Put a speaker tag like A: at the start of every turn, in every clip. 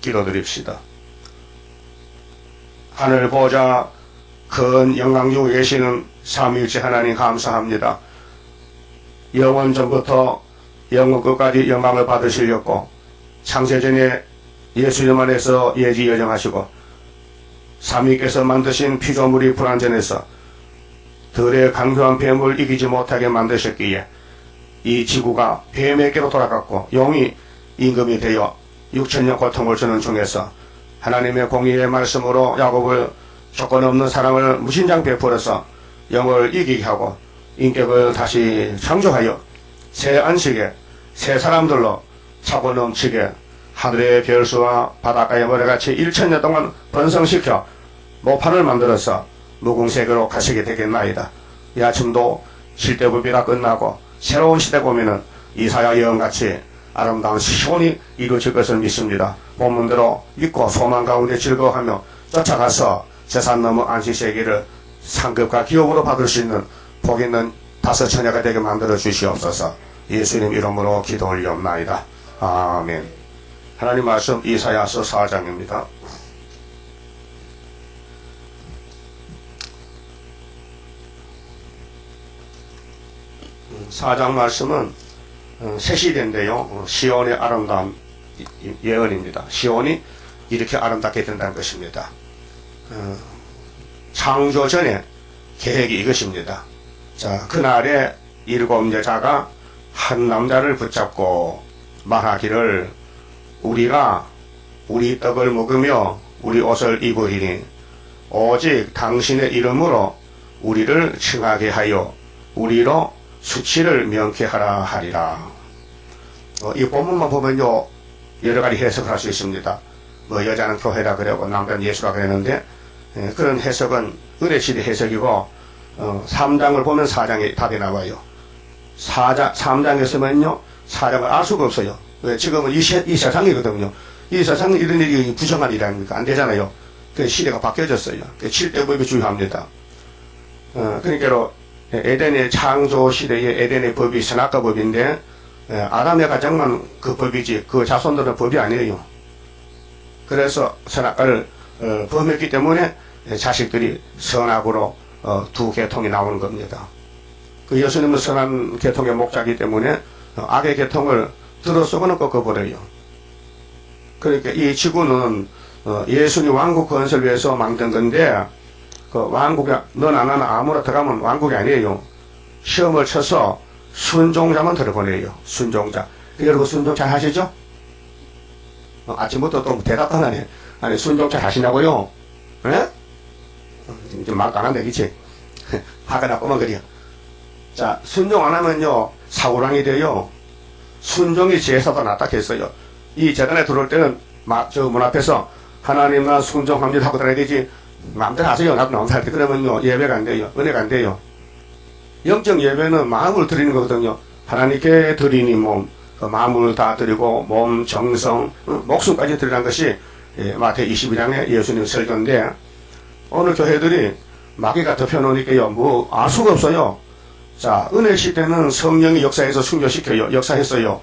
A: 기도드립시다. 하늘 보좌 큰 영광 중에 계시는 삼위일체 하나님 감사합니다. 영원 전부터 영원 끝까지 영광을 받으시려고 창세전에 예수님 안에서 예지여정하시고 삼위께서 만드신 피조물이 불완전해서 들의 강교한 뱀을 이기지 못하게 만드셨기에 이 지구가 뱀에게로 돌아갔고 용이 임금이 되어 6천년 고통을 주는 중에서 하나님의 공의의 말씀으로 야곱을 조건 없는 사랑을 무신장 베풀어서 영을 이기게 하고 인격을 다시 창조하여 새 안식에 새 사람들로 차고 넘치게 하늘의 별수와 바닷가의 모래같이 1천년 동안 번성시켜 모판을 만들어서 무궁세계로 가시게 되겠나이다. 이 아침도 실대부비가 끝나고 새로운 시대 보면은 이사야 예언같이 아름다운 시온이 이루어질 것을 믿습니다. 본문대로 믿고 소망 가운데 즐거워하며 쫓아가서 세상 넘어 안식세계를 상급과 기업으로 받을 수 있는 복 있는 다섯 처녀가 되게 만들어 주시옵소서. 예수님 이름으로 기도 올리옵나이다. 아멘. 하나님 말씀 이사야서 4장입니다. 4장 말씀은 새 시대인데요. 시온의 아름다운 예언입니다. 시온이 이렇게 아름답게 된다는 것입니다. 창조 전에 계획이 이것입니다. 자, 그날에 7 여자가 한 남자를 붙잡고 말하기를 우리가 우리 떡을 먹으며 우리 옷을 입으리니 오직 당신의 이름으로 우리를 칭하게 하여 우리로 수치를 명쾌하라 하리라. 이 본문만 보면요 여러가지 해석을 할 수 있습니다. 뭐 여자는 교회라 그러고 남자는 예수라 그랬는데 그런 해석은 은혜시대 해석이고 3장을 보면 4장에 답이 나와요. 3장에서는요 4장을 알 수가 없어요. 왜? 지금은 이 세상이거든요. 이 세상은 이런 일이 부정한 일이 아닙니까? 안 되잖아요. 그 시대가 바뀌어졌어요. 그 7대법이 중요합니다. 그러니까 에덴의 창조 시대의 에덴의 법이 선악과 법인데 아담의 가정만 그 법이지 그 자손들은 법이 아니에요. 그래서 선악과를 범했기 때문에 자식들이 선악으로 두 계통이 나오는 겁니다. 그 예수님은 선한 계통의 목자이기 때문에 악의 계통을 들어서고는 꺾어버려요. 그러니까 이 지구는 예수님 왕국 건설을 위해서 만든 건데 그 왕국에 너나 나나 아무나 들어가면 왕국이 아니에요. 시험을 쳐서 순종자만 들어보내요. 순종자. 여러분 순종 잘 하시죠? 아침부터 또 대답 하나네. 아니 순종 잘 하시냐고요? 예? 이제 말 안 한다 그치? 화가 나고만 그래요. 자, 순종 안 하면요 사고랑이 돼요. 순종이 제사도 낫다 했어요. 이 재단에 들어올 때는 저 문 앞에서 하나님만 순종합니다 하고 들어야 되지. 마음대로 하세요. 나도 나온 살 때 그러면요 예배가 안 돼요. 은혜가 안 돼요. 영적 예배는 마음을 드리는 거거든요. 하나님께 드리니 몸, 그 마음을 다 드리고 몸, 정성, 목숨까지 드리는 것이 마태 22장의 예수님 설교인데 오늘 교회들이 마귀가 덮여놓으니까요 뭐 알 수가 없어요. 자, 은혜 시대는 성령이 역사해서 순교시켜요. 역사했어요.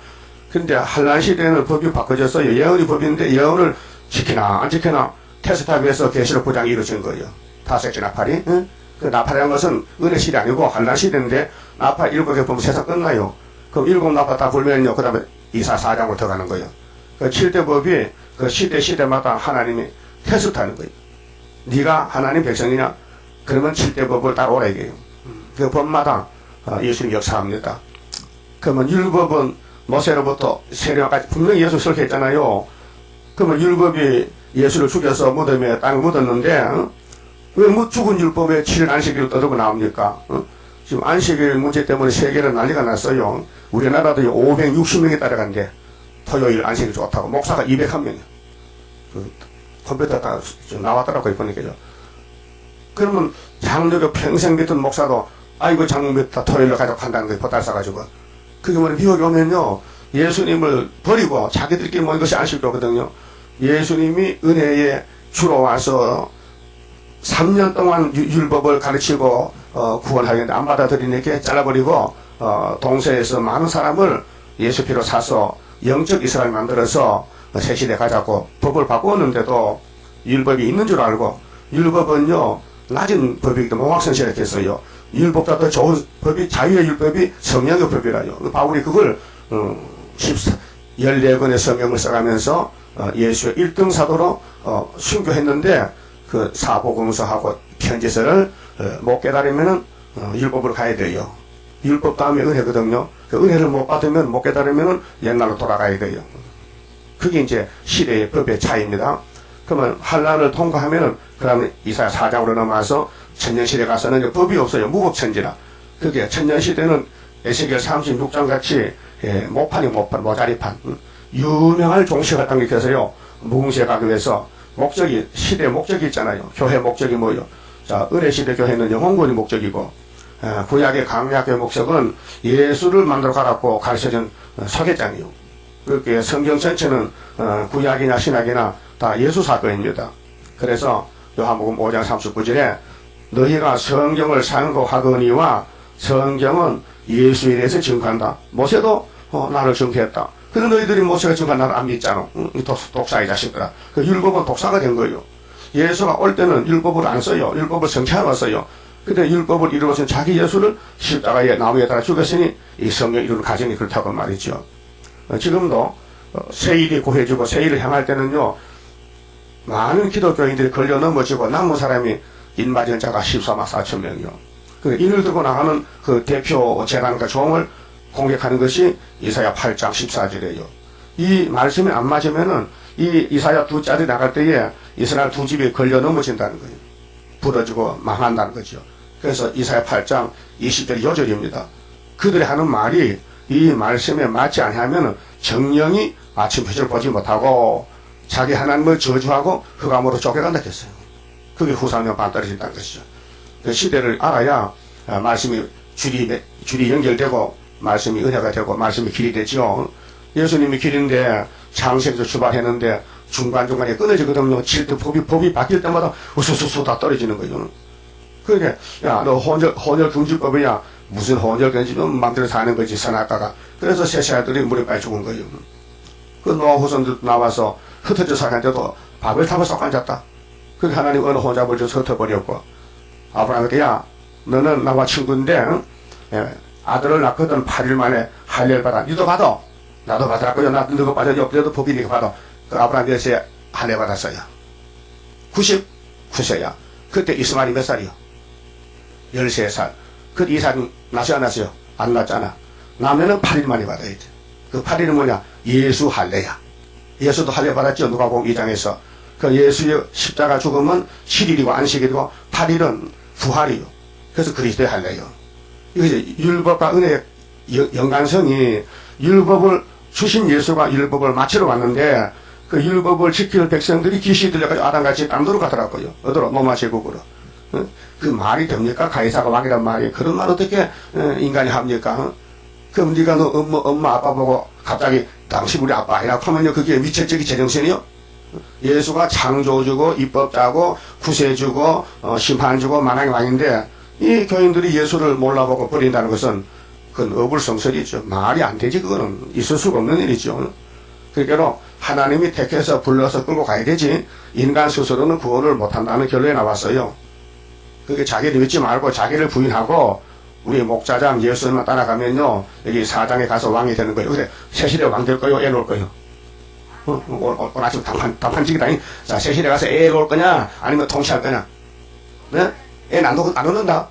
A: 근데 한란 시대는 법이 바꿔졌어요. 예언이 법인데 예언을 지키나 안 지키나 테스트하기 위해서 계시록 9장이 이루어진 거예요. 다섯째 나팔이. 응? 그 나팔이라는 것은 은혜 시대 아니고 한란 시대인데 나팔 7개 보면 세상 끝나요. 그럼 7 나팔 다 불면요. 그 다음에 이사 4장으로 들어가는 거예요. 그 7대 법이 그 시대마다 하나님이 테스트하는 거예요. 네가 하나님 백성이냐? 그러면 7대 법을 따라오라 이게요. 그 법마다 예수님 역사합니다. 그러면 율법은 모세로부터 세례까지 분명히 예수 설교했잖아요. 그러면 율법이 예수를 죽여서 무덤에 땅에 묻었는데 왜 죽은 율법에 7일 안식일을 떠들고 나옵니까? 지금 안식일 문제 때문에 세계는 난리가 났어요. 우리나라도 560명이 따라간대. 토요일 안식일 좋다고. 목사가 201명이야. 컴퓨터 다 나왔더라고요. 보니까요. 그러면 장로교 평생 믿던 목사도 아이고 장로교 다 토요일로 가져간다는 거예요. 보따리 싸가지고. 그게 뭐냐 미혹이 오면요 예수님을 버리고 자기들끼리 모인 것이 안식일이거든요. 예수님이 은혜에 주로 와서 3년 동안 율법을 가르치고 구원하겠는데 안 받아들이니까 잘라버리고 동서에서 많은 사람을 예수 피로 사서 영적 이스라엘 만들어서 새 시대 가자고 법을 바꾸었는데도 율법이 있는 줄 알고, 율법은요 낮은 법이기도 모각선실했겠어요. 율법보다 더 좋은 법이, 자유의 율법이 성령의 법이라요. 바울이 그걸 14권의 성경을 써가면서 예수의 1등 사도로 순교했는데, 그 사복음서하고 편지서를 못 깨달으면은 율법으로 가야 돼요. 율법 다음에 은혜거든요. 그 은혜를 못 받으면, 못 깨달으면은 옛날로 돌아가야 돼요. 그게 이제 시대의 법의 차이입니다. 그러면 환란을 통과하면은, 그 다음에 이사야 4장으로 넘어와서 천년시대 가서는 법이 없어요. 무법천지라. 그게 천년시대는 에스겔 36장 같이 모판이 모자리판. 유명한 종식을 당기켜서요. 무궁시에 위해서 목적이, 시대의 목적이 있잖아요. 교회 목적이 뭐요? 자, 은혜시대 교회는 영혼권이 목적이고, 구약의 강약의 목적은 예수를 만들어 가라고 가르쳐준 서계장이요. 그렇게 성경 전체는 구약이나 신약이나 다 예수 사건입니다. 그래서 요한복음 5장 39절에 너희가 성경을 상고하거니와 성경은 예수에 대해서 증거한다. 모세도 나를 증거했다. 그런데 너희들이 모세가 증거한 나를 안 믿잖아. 독사의 자식들아. 그 율법은 독사가 된 거예요. 예수가 올 때는 율법을 안 써요. 율법을 성취하러 왔어요. 근데 율법을 이루어서 자기 예수를 십자가에 나무에 달아 죽였으니 이 성경 이루는 과정이 그렇다고 말이죠. 지금도 세일이 구해주고 세일을 향할 때는요, 많은 기독교인들이 걸려 넘어지고 남은 사람이 인마전 자가 14만 4천 명이요. 그 인을 들고 나가는 그 대표 재단과 종을 공격하는 것이 이사야 8장 14절이에요. 이 말씀이 안 맞으면은 이 이사야 두 짤이 나갈 때에 이스라엘 두 집이 걸려 넘어진다는 거예요. 부러지고 망한다는 거죠. 그래서 이사야 8장 20절 요절입니다. 그들이 하는 말이 이 말씀에 맞지 않으면 정령이 아침 햇을 보지 못하고 자기 하나님을 저주하고 흑암으로 쫓겨간다 했어요. 그게 후사면 반떨어진다는 것이죠. 그 시대를 알아야 말씀이 줄이 연결되고 말씀이 은혜가 되고 말씀이 길이 되죠. 예수님이 길인데 창세기에서 출발했는데 중간중간에 끊어지거든요. 칠때 법이 바뀔 때마다 우수수수 다 떨어지는 거죠. 그러니까 야, 너 혼혈 금지법이야. 무슨 혼혈 금지법 마음대로 사는 거지, 선악가가. 그래서 세세아들이 물에 빠져 죽은 거예요. 그 노아 후손들 나와서 흩어져 살았는데도 밥을 타고 쏙 앉았다. 그게 하나님 어느 혼잡을 줘서 흩어버렸고, 아브라함에게 야, 너는 나와 친구인데 아들을 낳거든 8일 만에 할례를 받아. 니도 받아. 나도 받았고요. 나도 너가 받아. 옆에도 법이 니가 받아. 그 아브라함 몇세 할례 받았어요? 99세야. 그때 이스마엘이 몇 살이요? 13살. 그 이삭이 낳았어요, 안 낳았어요? 안 낳았잖아. 나면은 8일 만에 받아야 돼. 그 8일은 뭐냐? 예수 할례야. 예수도 할례 받았죠. 누가복음 2장에서. 그 예수의 십자가 죽음은 7일이고 안식일이고 8일은 부활이요. 그래서 그리스도의 할례요. 이것이 율법과 은혜의 연관성이, 율법을 주신 예수가 율법을 마치러 왔는데 그 율법을 지킬 백성들이 귀신이 들려가지고 아담같이 땀도로 가더라고요. 어디로? 로마 제국으로. 그 말이 됩니까? 가이사가 왕이란 말이. 그런 말 어떻게 인간이 합니까? 그럼 네가 너 엄마 아빠 보고 갑자기 당신 우리 아빠 아니라고 하면요, 그게 위철적인 제정신이요? 예수가 창조주고 입법자고 구세주고 심판주고 만왕의 왕인데 이 교인들이 예수를 몰라보고 버린다는 것은 그건 어불성설이죠. 말이 안 되지. 그거는 있을 수가 없는 일이죠. 그러니까 하나님이 택해서 불러서 끌고 가야 되지 인간 스스로는 구원을 못한다는 결론이 나왔어요. 그게 자기를 믿지 말고 자기를 부인하고 우리 목자장 예수님만 따라가면요, 여기 4장에 가서 왕이 되는 거예요. 그래, 새시대 왕 될 거요? 애 놓을 거요? 오늘 아침 단판지기다. 자, 새시대 가서 애 놓을 거냐? 아니면 통치할 거냐? 네? 애 안 놓는다?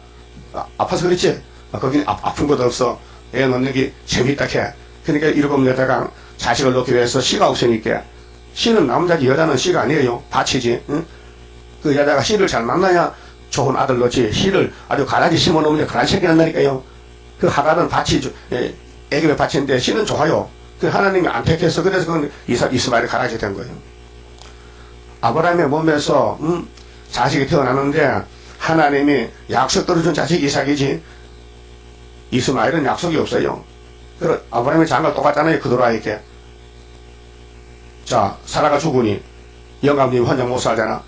A: 아파서 그렇지? 거기는 아픈 것도 없어. 애 놓는 게 재밌다 해. 그러니까 7여자가 자식을 놓기 위해서 씨가 없으니까. 씨는 남자지 여자는 씨가 아니에요. 밭이지. 응? 그 여자가 씨를 잘 만나야 좋은 아들 놓지. 씨를 아주 가라지 심어놓으면 가라지 새끼 난다니까요. 그 하갈은 밭이 애굽의 밭인데 씨는 좋아요. 그 하나님이 안 택해서 그래서 그건 이스마엘이 가라지 된 거예요. 아브라함의 몸에서 자식이 태어나는데 하나님이 약속 떨어준 자식이 이삭이지 이스마엘은 약속이 없어요. 그럼 아브라함의 장가 똑같잖아요. 그대로 이렇게. 자, 사라가 죽으니 영감님이 혼자 못 살잖아.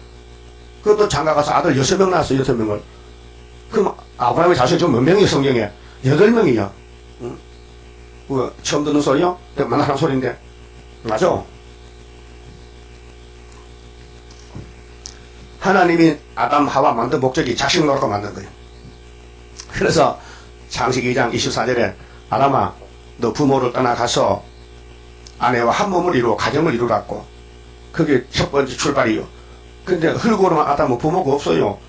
A: 그것도 장가 가서 아들 6명 낳았어. 6명을. 그럼 아브라함의 자식이 지금 몇 명이에요? 성경에 8명이야. 응? 처음 듣는 소리요? 만나는 소리인데. 맞아? 하나님이 아담 하와 만든 목적이 자식 노릇고 만든 거예요. 그래서 창세기 2장 24절에 아담아 너 부모를 떠나가서 아내와 한 몸을 이루어 가정을 이루라고. 그게 첫 번째 출발이요. 근데 흙으로만 아담은 부모가 없어요.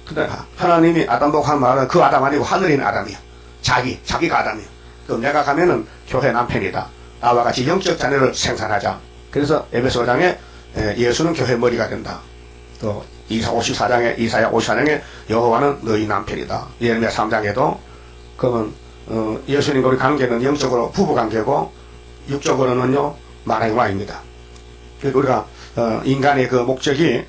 A: 근데 하나님이 아담 보고 한 말은 그 아담 아니고 하늘에 있는 아담이야. 자기가 아담이야. 그럼 내가 가면은 교회 남편이다. 나와 같이 영적 자녀를 생산하자. 그래서 에베소 5장에 예수는 교회 머리가 된다. 또 이사야 54장에 여호와는 너희 남편이다. 예레미야 3장에도 그러면 예수님과 우리 관계는 영적으로 부부 관계고 육적으로는요 만행와입니다. 우리가 인간의 그 목적이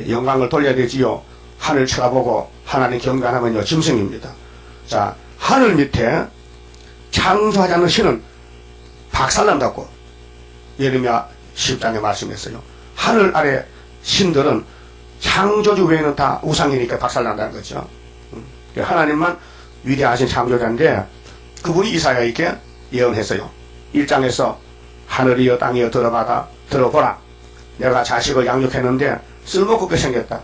A: 영광을 돌려야 되지요. 하늘 쳐다보고 하나님 경배하면요 짐승입니다. 자, 하늘 밑에 창조하지 않는 신은 박살난다고 예레미야 10장에 말씀했어요. 하늘 아래 신들은 창조주 외에는 다 우상이니까 박살난다는 거죠. 하나님만 위대하신 창조자인데 그분이 이사야에게 예언했어요. 1장에서 하늘이여 땅이여 들어보라. 내가 자식을 양육했는데 쓸모없게 생겼다.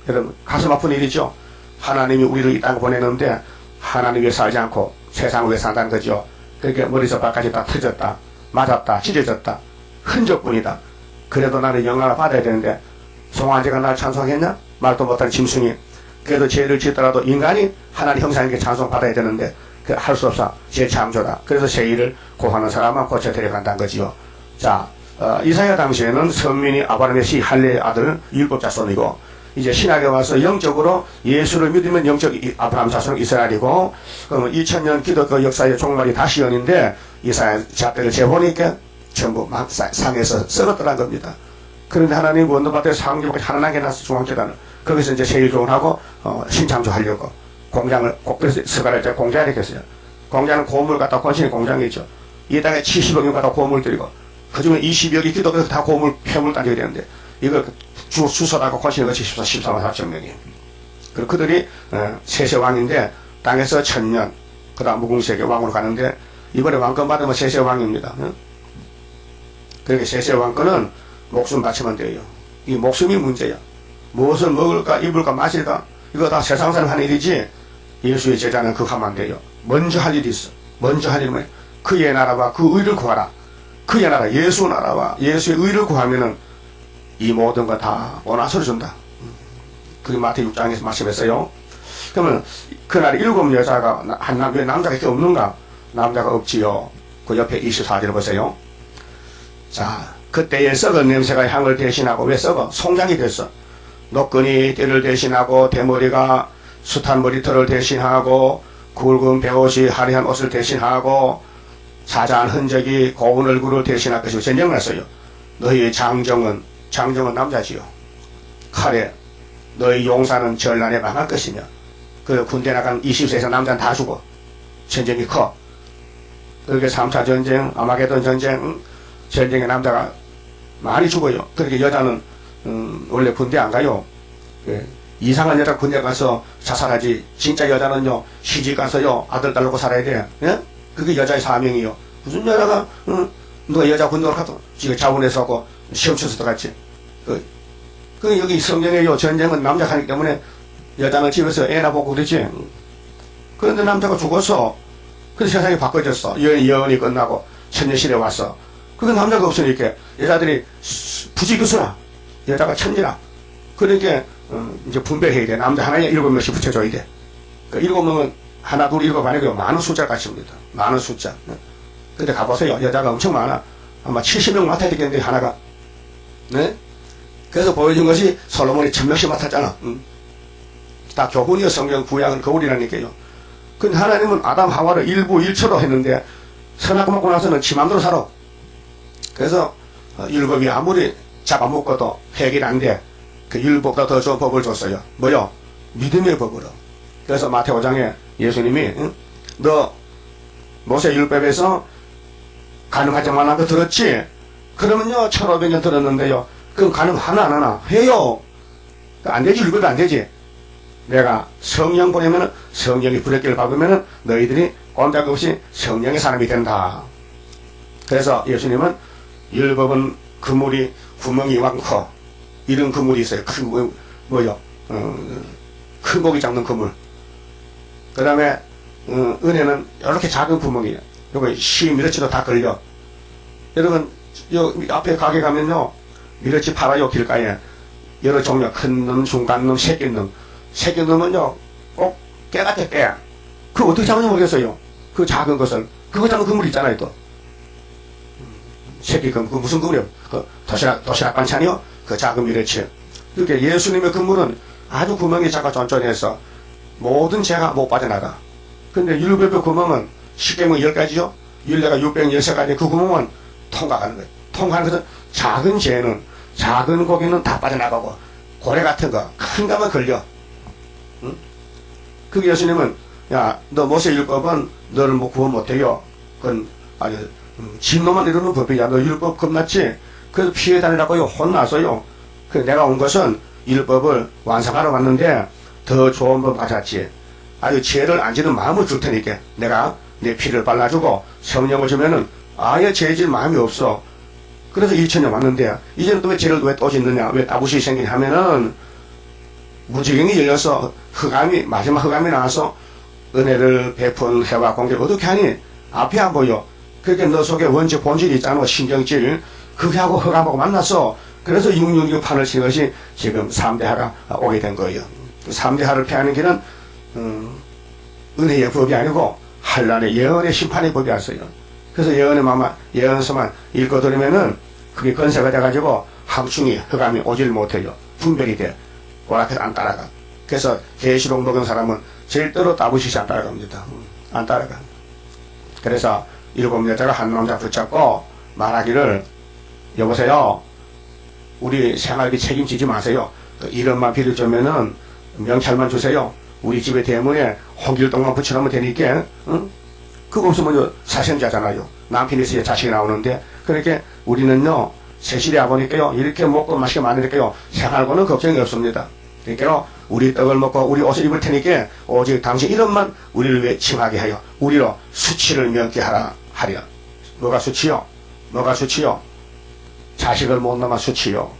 A: 여러분 가슴 아픈 일이죠. 하나님이 우리를 이 땅에 보내는데 하나님 위에 살지 않고 세상 위에 산다는 거죠. 그렇게 머리에서 발까지 다 터졌다. 맞았다. 찢어졌다. 흔적뿐이다. 그래도 나는 영광을 받아야 되는데 송아지가 날 찬송했냐? 말도 못하는 짐승이. 그래도 죄를 짓더라도 인간이 하나님 형상에게 찬송받아야 되는데 할 수 없어. 제 창조다. 그래서 죄를 고하는 사람만 고쳐 데려간다는 거지요. 자, 이사야 당시에는 선민이 아브라함의 시 할례의 아들 율법 자손이고 이제 신약에 와서 영적으로 예수를 믿으면 영적 아브라함 자손 이스라엘이고 그러면 2000년 기독교 역사의 종말이 다시 연인데 이사야 자때를 재보니까 전부 막 상에서 썩었더란 겁니다. 그런데 하나님 원도밭에 상주가 하나님께 나서 중앙재단을 거기서 이제 세일조원하고 신창조 하려고 공장을 그래서 스가를 공장을 했겠어요. 공장은 고물 갖다 권신의 공장이죠. 이 땅에 70억이 갖다 고물 들이고 그중에 20억이 기독교에서 다 고물 폐물 따져야 되는데 이걸 주소라고 권신의 것이 14만 4천 명이에요. 그리고 그들이 세세왕인데 땅에서 1000년 그 다음 무궁세계 왕으로 가는데 이번에 왕권 받으면 세세왕입니다. 그러니까 세세왕권은 목숨 바치면 돼요. 이 목숨이 문제야. 무엇을 먹을까 입을까 마실까 이거 다 세상 사람 하는 일이지 예수의 제자는 그거 하면 안 돼요. 먼저 할 일이 있어. 먼저 할 일은 그의 나라와 그 의를 구하라. 그의 나라 예수 나라와 예수의 의를 구하면은 이 모든 거 다 원하소를 준다. 그게 마태 6장에서 말씀했어요. 그러면 그날 7 여자가 한 왜 남자가 이렇게 없는가? 남자가 없지요. 그 옆에 24절 보세요. 자, 그때의 썩은 냄새가 향을 대신하고 왜 썩어? 송장이 됐어. 노끈이 띠를 대신하고 대머리가 숱한 머리털을 대신하고 굵은 베옷이 화려한 옷을 대신하고 사자한 흔적이 고운 얼굴을 대신할 것이고 전쟁을 했어요. 너희의 장정은 남자지요. 칼에 너희 용사는 전란에 망할 것이며 그 군대 나간 20세 이상 남자는 다 죽어. 전쟁이 커. 그렇게 3차 전쟁, 아마게돈 전쟁에 남자가 많이 죽어요. 그렇게 여자는 원래 군대 안 가요. 이상한 여자 군대 가서 자살하지. 진짜 여자는요 시집 가서요 아들 딸 놓고 살아야 돼. 예? 그게 여자의 사명이요. 무슨 여자가 누가 여자 군대로 가도 지가 자원해서 하고 시험 쳐서 들어갔지. 그 여기 성경에요 전쟁은 남자가 하기 때문에 여자는 집에서 애나 보고 그러지. 그런데 남자가 죽어서 그래서 세상이 바꿔졌어. 여인이 끝나고 천년시대 왔어. 그건 남자가 없으니까 여자들이 부지기수라. 여자가 천지라. 그러니까 이제 분배해야 돼. 남자 하나에 7명씩 붙여줘야 돼. 그 7명은 하나 둘 7 아니고요. 많은 숫자 같습니다. 많은 숫자. 근데 가보세요. 여자가 엄청 많아. 아마 70명 맡아야 되겠는데 하나가. 네? 그래서 보여준 것이 솔로몬이 1000명씩 맡았잖아. 다 교훈이요. 성경 구약은 거울이라니까요. 근데 하나님은 아담 하와를 일부 1초로 했는데 선악 먹고 나서는 지 맘대로 살아. 그래서 율법이 아무리 잡아먹어도 해결이 안 돼. 그 율법보다 더 좋은 법을 줬어요. 뭐요? 믿음의 법으로. 그래서 마태 5장에 예수님이 너 모세 율법에서 가능하지 만한 거 들었지? 그러면요 1500년 들었는데요. 그럼 가능하나 안 하나? 해요. 안 되지. 율법이 안 되지. 내가 성령 보내면 성령이 불의길 밟으면 너희들이 꼼짝없이 성령의 사람이 된다. 그래서 예수님은 율법은 그물이 구멍이 많고 이런 그물이 있어요. 뭐요? 큰 고기 잡는 그물. 그 다음에 은혜는 이렇게 작은 구멍이에요. 요거 미러치도 다 걸려. 여러분 요 앞에 가게 가면요, 미러치 팔아요. 길가에 여러 종류, 큰 놈, 중간 놈, 새끼 놈. 새끼 놈은요 꼭 깨 같아, 깨. 그거 어떻게 잡는지 모르겠어요. 그 작은 것을. 그거 잡는 그물 있잖아요. 또 새끼 그물. 그 무슨 그물이요? 그 도시락 반찬이요? 그 작은 미러치. 이렇게 예수님의 그물은 아주 구멍이 작아 쫀쫀해서 모든 죄가 못 빠져나가. 근데 율법의 구멍은 십계명 10가지죠? 율례가 613가지. 그 구멍은 통과하는 거예요. 통과하는 것은 작은 죄는, 작은 고기는 다 빠져나가고, 고래 같은 거 큰 거만 걸려. 응? 그 예수님은, 야, 너 모세 율법은 너를 뭐 구원 못해요. 그건 아니 진노만 이루는 법이야. 너 율법 겁났지? 그래서 피해 다니라고요. 혼나서요. 그 내가 온 것은 율법을 완성하러 왔는데 더 좋은 법 가졌지. 아주 죄를 안 지는 마음을 줄 테니까 내가 내 피를 발라주고 성령을 주면은 아예 죄질 마음이 없어. 그래서 2000년 왔는데 이제는 또 왜 죄를 왜 또 짓느냐, 왜 따부시 생기냐 하면은 무지경이 열려서 흑암이, 마지막 흑암이 나와서 은혜를 베푼 해와 공개를 어떻게 하니? 앞이 안 보여. 그렇게 너 속에 원죄 본질이 있잖아. 신경질. 그게 하고 흑암하고 만났어. 그래서 666판을 친 것이 지금 3대하가 오게 된 거예요. 3대하를 피하는 길은 은혜의 법이 아니고 한란의 예언의 심판의 법이 왔어요. 그래서 예언서만 읽어드리면은 그게 건세가 돼가지고 함충이 흑암이 오질 못해요. 분별이 돼. 오락해서 안 따라가. 그래서 계시록 녹은 사람은 절대로 따부시시 안 따라갑니다. 안 따라가. 그래서 7 여자가 한 남자 붙잡고 말하기를, 여보세요, 우리 생활비 책임지지 마세요. 이름만 빌려주면은 명찰만 주세요. 우리 집의 대문에 홍길동만 붙여놓으면 되니까. 응? 그거 없으면 사생자잖아요. 남편이 있어야 자식이 나오는데. 그러니까 우리는요, 세실이 아버니까요, 이렇게 먹고 맛있게 많으니까요, 생활고는 걱정이 없습니다. 그러니까 우리 떡을 먹고 우리 옷을 입을 테니까 오직 당신 이름만 우리를 위해 칭하게 하여 우리로 수치를 면케하라 하리라. 뭐가 수치요? 뭐가 수치요? 자식을 못 낳아 수치요.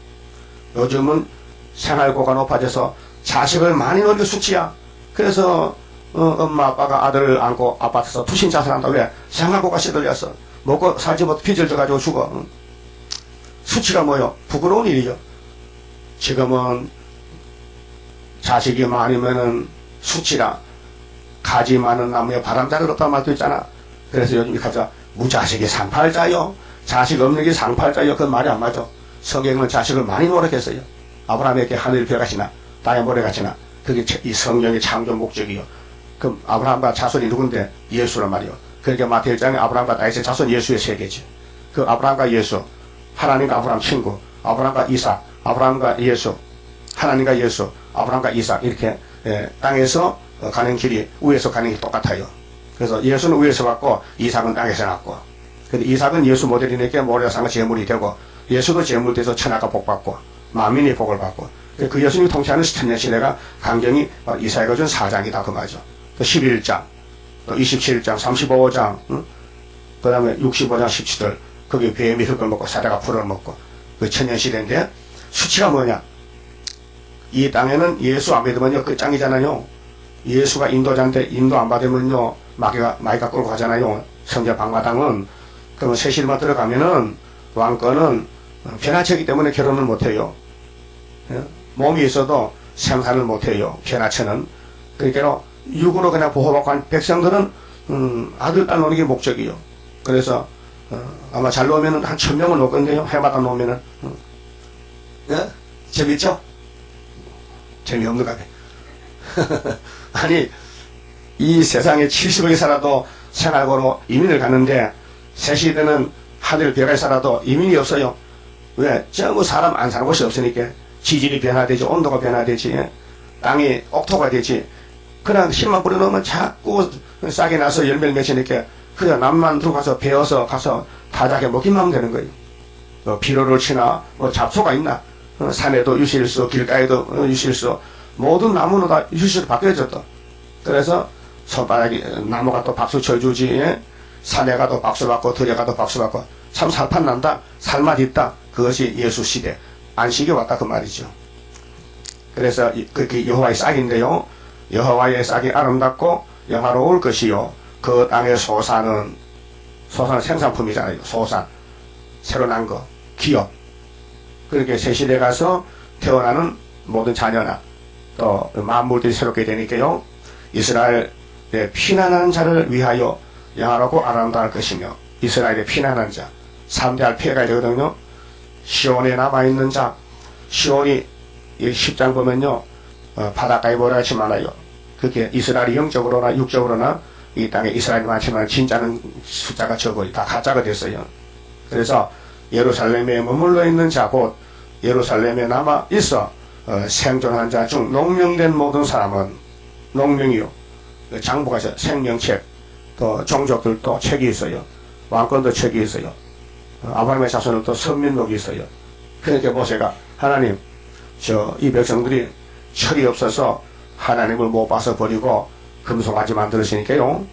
A: 요즘은 생활고가 높아져서 자식을 많이 낳는 게 수치야. 그래서 엄마 아빠가 아들을 안고 아파트에서 투신 자살한다. 왜? 생활고가 시들렸어. 먹고 살지 못해 빚을 가지고 죽어. 수치가 뭐요? 부끄러운 일이요. 지금은 자식이 많으면은 수치라. 가지 많은 나무에 바람자를 없다는 말도 있잖아. 그래서 요즘 가자 무자식이 상팔자요. 자식 없는 게 상팔자요. 그건 말이 안 맞아. 성경은 자식을 많이 노력했어요. 아브라함에게 하늘 별같이나 땅의 모래같이나. 그게 이 성령의 창조 목적이요. 그럼 아브라함과 자손이 누군데? 예수란 말이요. 그러니까 마태 1장에 아브라함과 다윗의 자손 예수의 세계지. 그 아브라함과 예수, 하나님과 아브라함 친구, 아브라함과 이삭, 아브라함과 예수, 하나님과 예수, 아브라함과 이삭, 이렇게 땅에서 가는 길이 위에서 가는 길이 똑같아요. 그래서 예수는 위에서 왔고 이삭은 땅에서 났고, 근데 이삭은 예수 모델이니까 모래상은 제물이 되고, 예수도 제물돼서 천하가 복받고 만민이 복을 받고, 그 예수님이 통치하는 천년시대가 강경이 이사야가 준 4장이다 그 말이죠. 또 11장, 또 27장, 35장, 응? 그 다음에 65장 17절, 거기 뱀이 흙을 먹고 사자가 풀을 먹고, 그 천년시대인데, 수치가 뭐냐? 이 땅에는 예수 안 믿으면요 끝장이잖아요. 예수가 인도자인데 인도 안 받으면요 마귀가 끌고 가잖아요. 성전 방마당은. 그러면 세실만 들어가면은 왕권은 변화체이기 때문에 결혼을 못해요. 몸이 있어도 생산을 못해요. 변화체는. 그러니까 육으로 그냥 보호받고 한 백성들은 아들 딸 노는 게 목적이요. 그래서 아마 잘 놓으면은 한 1000명을 놓건데요. 해마다 놓으면은. 재밌죠? 재미없는 것 같아. 아니, 이 세상에 70억이 살아도 생활고로 이민을 가는데, 새시대는 하늘 벽에 살아도 이민이 없어요. 왜? 전부 사람 안 사는 곳이 없으니까. 지질이 변화되지, 온도가 변화되지, 땅이 옥토가 되지. 그냥 힘만 뿌려놓으면 자꾸 싹이 나서 열매를 맺으니까, 그냥 남만 들어가서 베어서 가서 타작에 먹기만 하면 되는 거예요. 뭐 비료를 치나, 뭐 잡초가 있나? 산에도 유실수, 길가에도 유실수, 모든 나무는 다 유실수로 바뀌어졌다. 그래서 손바닥이, 나무가 또 박수 쳐주지, 산에 가도 박수 받고, 들에 가도 박수 받고, 참 살판 난다, 살맛 있다. 그것이 예수 시대, 안식이 왔다 그 말이죠. 그래서 그게 여호와의 싹인데요. 여호와의 싹이 아름답고 영화로울 것이요. 그 땅의 소산은 생산품이잖아요. 소산. 새로 난 거. 기업. 그렇게 새 시대에 가서 태어나는 모든 자녀나 또 만물들이 새롭게 되니까요. 이스라엘의 피난하는 자를 위하여 영화롭고 아름다울 것이며 이스라엘의 피난하는 자 3대할 피해가 되거든요. 시온에 남아있는 자 시온이 10장 보면요. 바닷가에 몰아가지 말아요. 그게 이스라엘이 영적으로나 육적으로나 이 땅에 이스라엘이 많지만 진짜는 숫자가 적어요. 다 가짜가 됐어요. 그래서 예루살렘에 머물러 있는 자 곧 예루살렘에 남아 있어 생존한 자 중 농명된 모든 사람은 농명이요. 장부가 있어요. 생명책 또 종족들도 책이 있어요. 왕권도 책이 있어요. 아브라함의 자손은 또 선민록이 있어요. 그러니까 모세가 하나님 이 백성들이 철이 없어서 하나님을 못 봐서 버리고 금송아지 만들으시니까요.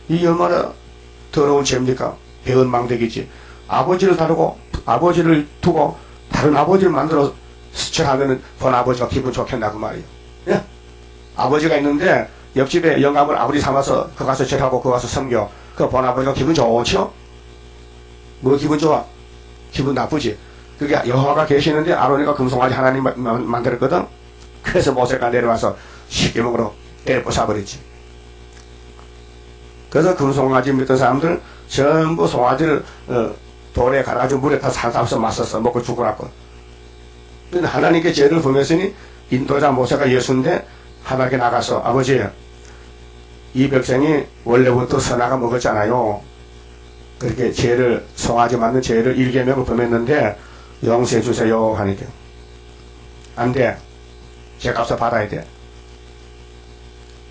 A: 이 얼마나 더러운 죄입니까? 배은망덕이지. 아버지를 두고 다른 아버지를 만들어 수출하면은 본 아버지가 기분 좋겠나 그 말이에요. 예? 아버지가 있는데 옆집에 영감을 아버지 삼아서 그 가서 절하고 그 가서 섬겨. 그 본 아버지가 기분 좋죠? 뭐 기분 좋아? 기분 나쁘지. 그게 여호와가 계시는데 아론이가 금송아지 하나님 만들었거든. 그래서 모세가 내려와서 십계명으로 때려 부숴버렸지. 그래서 금송아지 믿던 사람들 전부 송아지를 돌에 갈아가지고 물에 다 산삼서 맞섰어. 먹고 죽으라고. 근데 하나님께 죄를 범했으니 인도자 모세가 예수인데 하나님께 나가서 아버지 이 백성이 원래부터 선악을 먹었잖아요. 그렇게 죄를 송아지 맞는 죄를 1계명을 범했는데 용서해 주세요 하니까 안 돼. 죄값을 받아야 돼.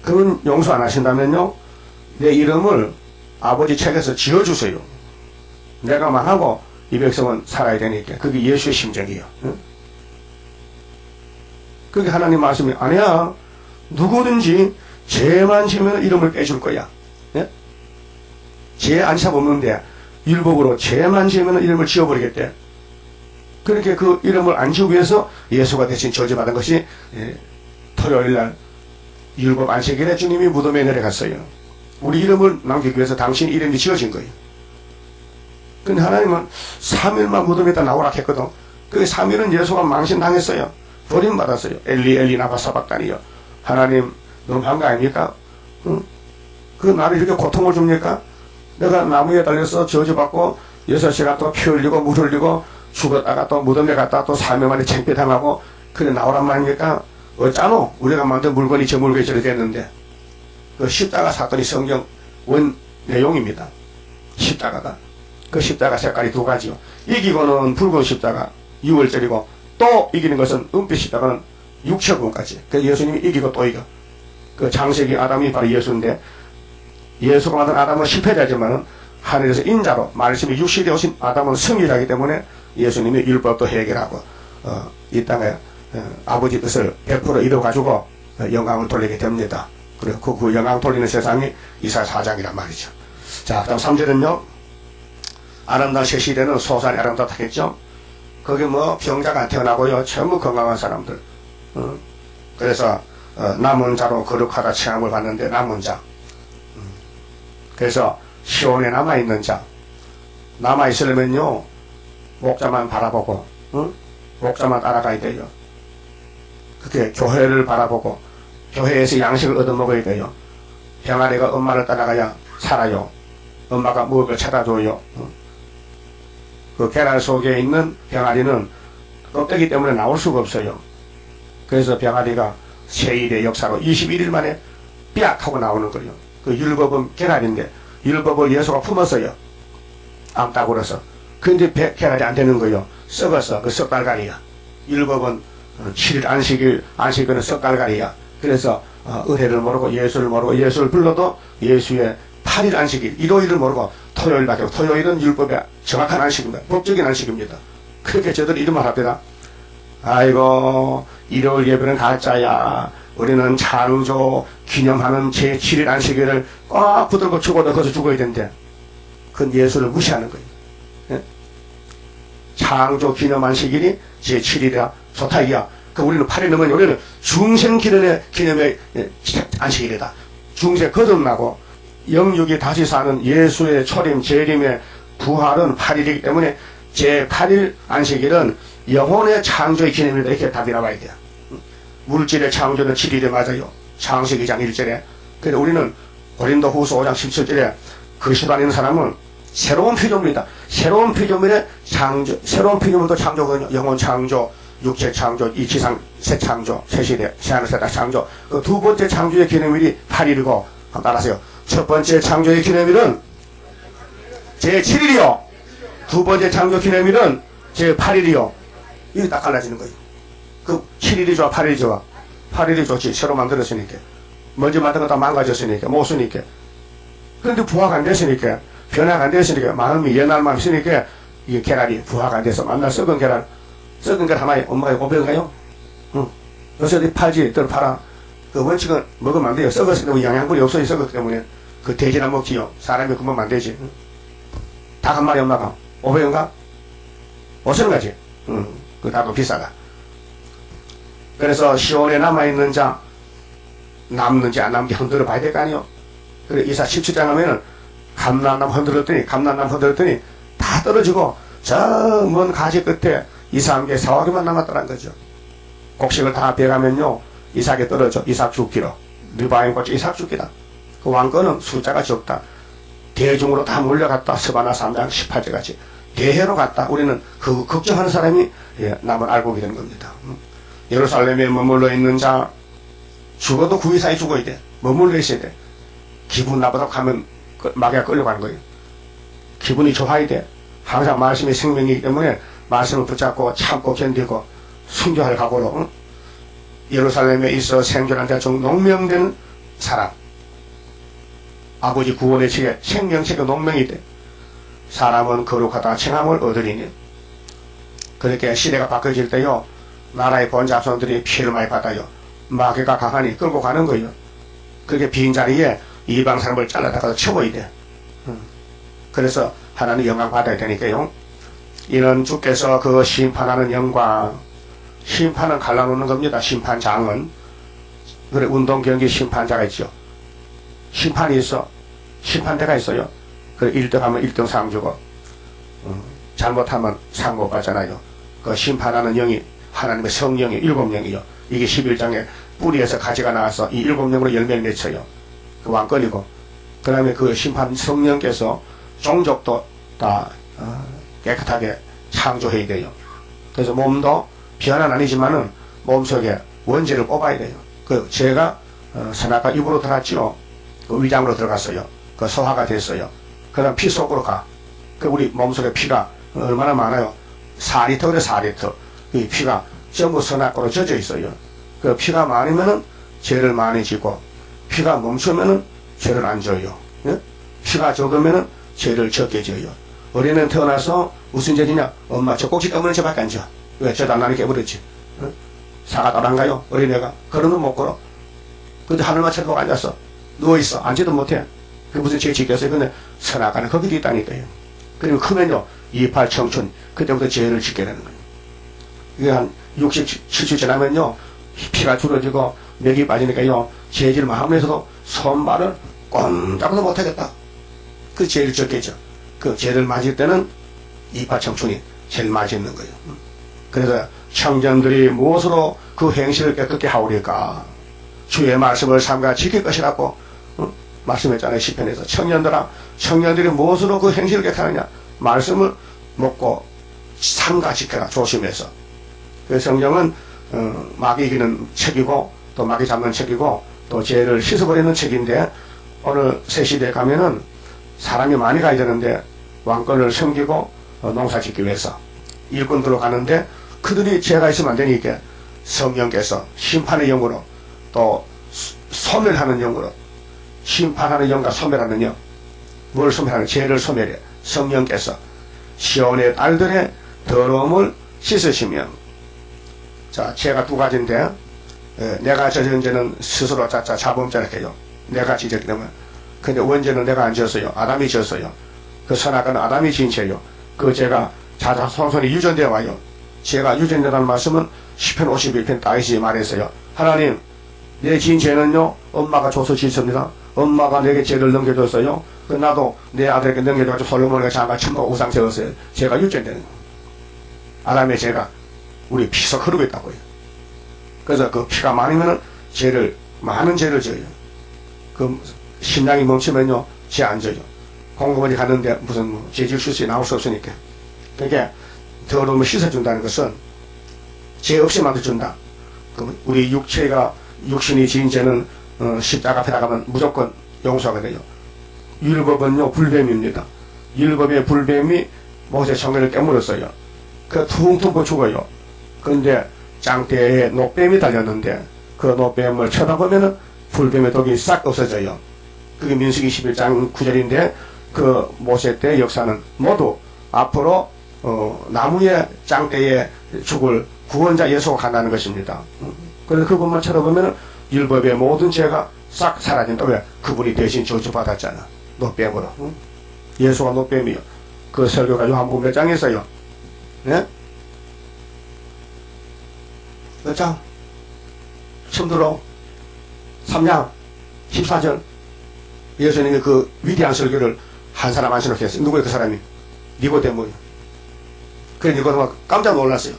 A: 그건 용서 안 하신다면요 내 이름을 아버지 책에서 지어주세요. 내가 망하고 이 백성은 살아야 되니까. 그게 예수의 심정이에요. 응? 그게 하나님 말씀이 아니야. 누구든지 죄만 지면 이름을 빼줄 거야. 예? 죄 안 잡았는데 율법으로 죄만 지으면 이름을 지어버리겠대. 그렇게 그 이름을 안 지우기 위해서 예수가 대신 저주받은 것이 토요일날 율법 안식일에 주님이 무덤에 내려갔어요. 우리 이름을 남기기 위해서 당신 이름이 지어진 거예요. 근데 하나님은 3일만 무덤에다 나오라 했거든. 그 3일은 예수가 망신당했어요. 버림받았어요. 엘리 엘리 나바 사박다니요. 하나님 너무한 거 아닙니까? 응? 그 나를 이렇게 고통을 줍니까? 내가 나무에 달려서 저주받고 6시간 또 피 흘리고 물 흘리고 죽었다가 또 무덤에 갔다가 또 3일 만에 창피당하고 그래 나오란 말입니까? 어쩌노? 우리가 만든 물건이 저 물건이 저리 됐는데 그 십자가 사건이 성경 원 내용입니다. 십자가가 그 십자가 색깔이 두 가지요. 이기고는 붉은 십자가 6월절이고 또 이기는 것은 은빛 십자가는 육체분까지. 그래서 예수님이 이기고 또 이겨. 그 장세기 아담이 바로 예수인데 예수가 만든 아담은 실패자지만 하늘에서 인자로 말씀이 육신이 오신 아담은 성일하기 때문에 예수님이 율법도 해결하고 이 땅에 아버지 뜻을 100% 이뤄가지고 영광을 돌리게 됩니다. 그리고 그 영광 돌리는 세상이 이사야 4장이란 말이죠. 자, 다음 3절은요. 아름다운 새 시대는 소산이 아름답다겠죠. 거기 뭐 병자가 안 태어나고요. 전부 건강한 사람들. 그래서 남은 자로 거룩하다 칭함을 받는데 남은 자. 그래서 시온에 남아있는 자. 남아있으려면요. 목자만 바라보고 목자만 따라가야 돼요. 그렇게 교회를 바라보고 교회에서 양식을 얻어먹어야 돼요. 병아리가 엄마를 따라가야 살아요. 엄마가 먹을 걸 찾아줘요. 그 계란 속에 있는 병아리는 껍데기 때문에 나올 수가 없어요. 그래서 병아리가 세일의 역사로 21일 만에 삐약 하고 나오는 거예요. 그 율법은 계란인데 율법을 예수가 품었어요. 암탉으로서. 근데 계란이 안 되는 거예요. 썩었어. 그 썩달가리야. 율법은 7일 안식일은 썩달가리야. 그래서 은혜를 모르고 예수를 모르고 예수를 불러도 예수의 8일 안식일, 일요일을 모르고 토요일밖에 없고 토요일은 율법의 정확한 안식입니다. 법적인 안식입니다. 그렇게 저들 이름을 합니다. 아이고 일요일 예배는 가짜야. 우리는 창조 기념하는 제7일 안식일을 꽉 붙들고 죽어도 거기서 죽어야 된대. 그건 예수를 무시하는 거예요. 예? 창조 기념 안식일이 제7일이야. 좋다 이야. 그 우리는 8일 넘은 우리는 중생기련의 기념의 안식일이다. 중생 거듭나고 영육이 다시 사는 예수의 초림, 재림의 부활은 8일이기 때문에 제8일 안식일은 영혼의 창조의 기념일이다. 이렇게 답이 나와야 돼요. 물질의 창조는 7일에 맞아요. 창세기 2장 1절에. 그래서 우리는 고린도 후서 5장 17절에 그 시간에 있는 사람은 새로운 피조물이다. 새로운 피조물의 창조, 새로운 피조물도 창조거든요. 영혼 창조, 육체 창조, 이 지상 새 창조, 새 시대, 새하늘 새땅 창조. 그 두 번째 창조의 기념일이 8일이고, 따라서요. 첫 번째 창조의 기념일은 제7일이요. 두 번째 창조 기념일은 제8일이요. 이게 딱 갈라지는 거예요. 그 7일이 좋아, 8일이 좋아. 8일이 좋지. 새로 만들었으니까. 먼저 만든 거 다 망가졌으니까, 못 쓰니까. 그런데 부화가 안 됐으니까, 변화가 안 됐으니까, 마음이 옛날 마음이 있으니까, 이게 계란이 부화가 안 돼서 만날 썩은 계란 하나에 엄마가 500원가요? 응. 요새 어디 팔지, 들 팔아. 그 원칙은 먹으면 안 돼요. 썩었을 때 영양분이 없어요. 썩었기 때문에. 그 돼지나 먹지요. 사람이 금방 안 되지. 응? 닭 한 마리 엄마가 500원가? 5천원가지. 응. 그 닭도 비싸다. 그래서 시온에 남아있는 자, 남는지 안 남는지 흔들어 봐야 될 거 아니요. 그래, 이사 17장 하면은, 감난남 흔들었더니 다 떨어지고, 저 먼 가지 끝에 이삭의 사와기만 남았다는 거죠. 곡식을 다 베가면요, 이삭에 떨어져. 이삭 죽기로. 느바임 고치 이삭 죽기다. 그 왕권은 숫자가 적다. 대중으로 다 몰려갔다. 스바나 3장 18절 같이. 대해로 갔다. 우리는 그 걱정하는 사람이 남을 알고 오게 되는 겁니다. 예루살렘에 머물러 있는 자, 죽어도 구이사에 죽어야 돼. 머물러 있어야 돼. 기분 나쁘다고 하면 마귀가 끌려가는 거예요. 기분이 좋아야 돼. 항상 말씀이 생명이기 때문에 말씀을 붙잡고 참고 견디고 순교할 각오로. 응? 예루살렘에 있어 생존한 자 중 농명된 사람. 아버지 구원의 책에 생명책에 농명이 돼. 사람은 거룩하다 칭함을 얻으리니. 그렇게 시대가 바뀌어질 때요. 나라의 본자손들이 피해를 많이 받아요. 마귀가 강하니 끌고 가는 거예요. 그렇게 빈자리에 이방 사람을 잘라다가 쳐버려야 돼. 그래서 하나님 영광 받아야 되니까요. 이는 주께서 그 심판하는 영광, 심판은 갈라놓는 겁니다. 심판장은. 그래, 운동 경기 심판자가 있죠. 심판이 있어. 심판대가 있어요. 그래, 1등 하면 1등 상 주고, 잘못하면 상 못 받잖아요. 그 심판하는 영이 하나님의 성령이 7명이요. 이게 11장에 뿌리에서 가지가 나와서 이 7명으로 열매를 맺혀요. 그 왕권이고. 그 다음에 그 심판 성령께서 종족도 다 깨끗하게 창조해야 돼요. 그래서 몸도 변화는 아니지만은 몸속에 원죄를 뽑아야 돼요. 그 죄가 선악과 입으로 들어갔지요. 그 위장으로 들어갔어요. 그 소화가 됐어요. 그 다음 피 속으로 가. 그 우리 몸속에 피가 얼마나 많아요. 4리터 그래 4리터. 이 피가 전부 선악과로 젖어 있어요. 그 피가 많으면은 죄를 많이 지고, 피가 멈추면은 죄를 안 져요. 예? 피가 적으면은 죄를 적게 져요. 어린애는 태어나서 무슨 죄지냐? 엄마 저 꼭지 떠무는 죄밖에 안 져. 왜? 저 단단히 깨버렸지. 예? 사가 따라안가요? 어린애가. 걸어도 못 걸어. 근데 하늘만 쳐다보고 앉았어. 누워있어. 앉지도 못해. 그 무슨 죄 지켰어요? 근데 선악과는 거기도 있다니까요. 그리고 크면요, 28 청춘. 그때부터 죄를 짓게 되는 거예요. 이게 한 60, 70 지나면요, 피가 줄어지고 맥이 빠지니까요, 죄질만 하면서도 손발을 꼼짝도 못하겠다. 그 죄를 졌겠죠. 그 죄를 맞을 때는 28 청춘이 제일 맛있는 거예요. 그래서 청년들이 무엇으로 그 행실을 깨끗게 하오리까? 주의 말씀을 삼가 지킬 것이라고 말씀했잖아요. 시편에서. 청년들이 무엇으로 그 행실을 깨끗게 하느냐? 말씀을 먹고 삼가 지켜라. 조심해서. 그 성경은 마귀 이기는 책이고 또 마귀 잡는 책이고 또 죄를 씻어버리는 책인데, 어느 새 시대에 가면은 사람이 많이 가야 되는데 왕권을 섬기고 농사 짓기 위해서 일꾼들로 가는데, 그들이 죄가 있으면 안 되니까 성령께서 심판의 영으로 또 소멸하는 영으로, 심판하는 영과 소멸하는 영, 뭘 소멸하는? 죄를 소멸해. 성령께서 시온의 딸들의 더러움을 씻으시며. 자, 죄가 두 가지인데, 내가 저지른 죄는 스스로 자범죄를 해요. 내가 지었기 때문에. 근데 원죄는 내가 안 지었어요. 아담이 지었어요. 그 선악과는 아담이 지은 죄요. 그 죄가 자자손손이 유전되어 와요. 죄가 유전된다는 말씀은 시편 51편 다윗이 말했어요. 하나님, 내 지은 죄는요, 엄마가 줘서 짓습니다. 엄마가 내게 죄를 넘겨줬어요. 나도 내 아들에게 넘겨줘가지고 솔로몬에게 장가 침묵 우상 세웠어요. 제가 유죄되는 거예요. 아담의 죄가 우리 피속 흐르고 있다고요. 그래서 그 피가 많으면은 많은 죄를 져요. 그 심장이 멈추면요, 죄 안 져요. 공공원에 가는데 무슨 죄질 수술이 나올 수 없으니까. 그러니까 더러움을 씻어준다는 것은 죄 없이 만들어준다. 우리 육신이 지은 죄는 십자가 앞에 나가면 무조건 용서가 돼요. 율법은요, 불뱀입니다. 율법의 불뱀이 모세 청년을 깨물었어요. 그 퉁퉁 죽어요. 그런데 장대에 노뱀이 달렸는데 그 노뱀을 쳐다보면은 불뱀의 독이 싹 없어져요. 그게 민수기 11장 9절인데 그 모세 때 역사는 모두 앞으로 나무의 장대에 죽을 구원자 예수가 간다는 것입니다. 그래서 그분만 쳐다보면 율법의 모든 죄가 싹 사라진다. 왜? 그분이 대신 저주받았잖아. 노뱀으로. 예수가 노뱀이요. 그 설교가 요한복음 몇 장에 있어요? 네? 몇 장? 처음 들어. 3장 14절. 예수님이 그 위대한 설교를 한 사람 한 사람 했어요. 누구예요 그 사람이? 니고데모요. 그래 니고데모가 깜짝 놀랐어요.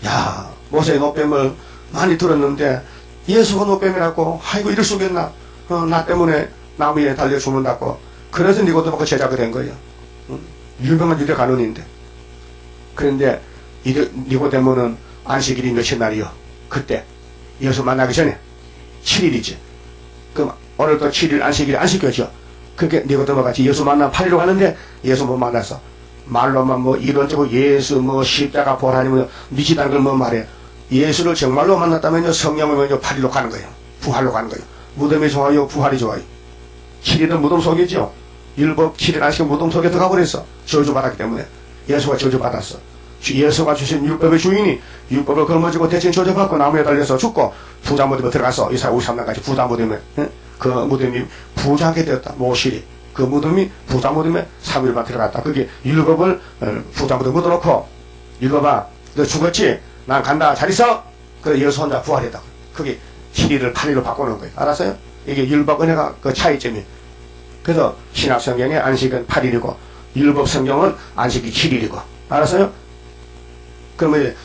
A: 야, 모세의 노뱀을 많이 들었는데 예수가 노뱀이라고 아이고 이럴 수 있겠나. 나 때문에 나무 위에 달려 죽는다고. 그래서 니고데모가 제자가 된 거예요. 유명한 유대 가론인데. 그런데 니고데모는 안식일이 며칠 날이요? 그때 예수 만나기 전에 7일이지. 그럼 오늘도 7일 안식일이죠. 그렇게 니고데모 같이 예수 만나 8일로 가는데 예수 못 만났어. 말로만 뭐 이론적으로 예수 뭐 십자가 보라니면 미치다는 걸 뭐 말해. 예수를 정말로 만났다면요, 성령을요 8일로 가는 거예요. 부활로 가는 거예요. 무덤이 좋아요, 부활이 좋아요. 7일은 무덤 속이죠. 율법 7일 안식일 무덤 속에 들어가 버렸어. 저주받았기 때문에. 예수가 저주받았어. 예수가 주신 율법의 주인이 율법을 걸머지고 대신 저주받고 나무에 달려서 죽고 부자 무덤에 들어가서 이사 53년까지 부자 무덤에, 그 무덤이 부자하게 되었다. 모실이. 그 무덤이 부자 무덤에 3일만 들어갔다. 그게 율법을 부자 무덤에 묻어놓고, 율법아 너 죽었지? 난 간다. 잘 있어? 그래 예수 혼자 부활했다. 그게 7일을 8일로 바꾸는 거예요. 알았어요? 이게 율법 은혜가 그 차이점이. 그래서 신약 성경의 안식은 8일이고 율법 성경은 안식이 7일이고. 알았어요? 그러면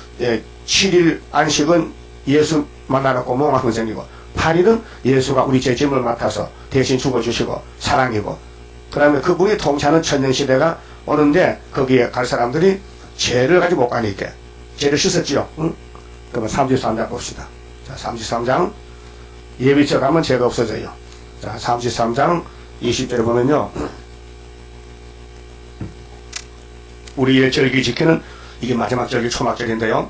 A: 7일 안식은 예수 만나놓고 몽한 헌생이고 8일은 예수가 우리 죄 짐을 맡아서 대신 죽어주시고 사랑이고, 그 다음에 그분이 통치하는 천년시대가 오는데 거기에 갈 사람들이 죄를 가지고 못 가니까 죄를 씻었지요. 응? 그러면 33장 봅시다. 자, 33장 예비처 가면 죄가 없어져요. 자, 33장 20절에 보면요, 우리의 절기 지키는 이게 마지막 절기 초막절인데요.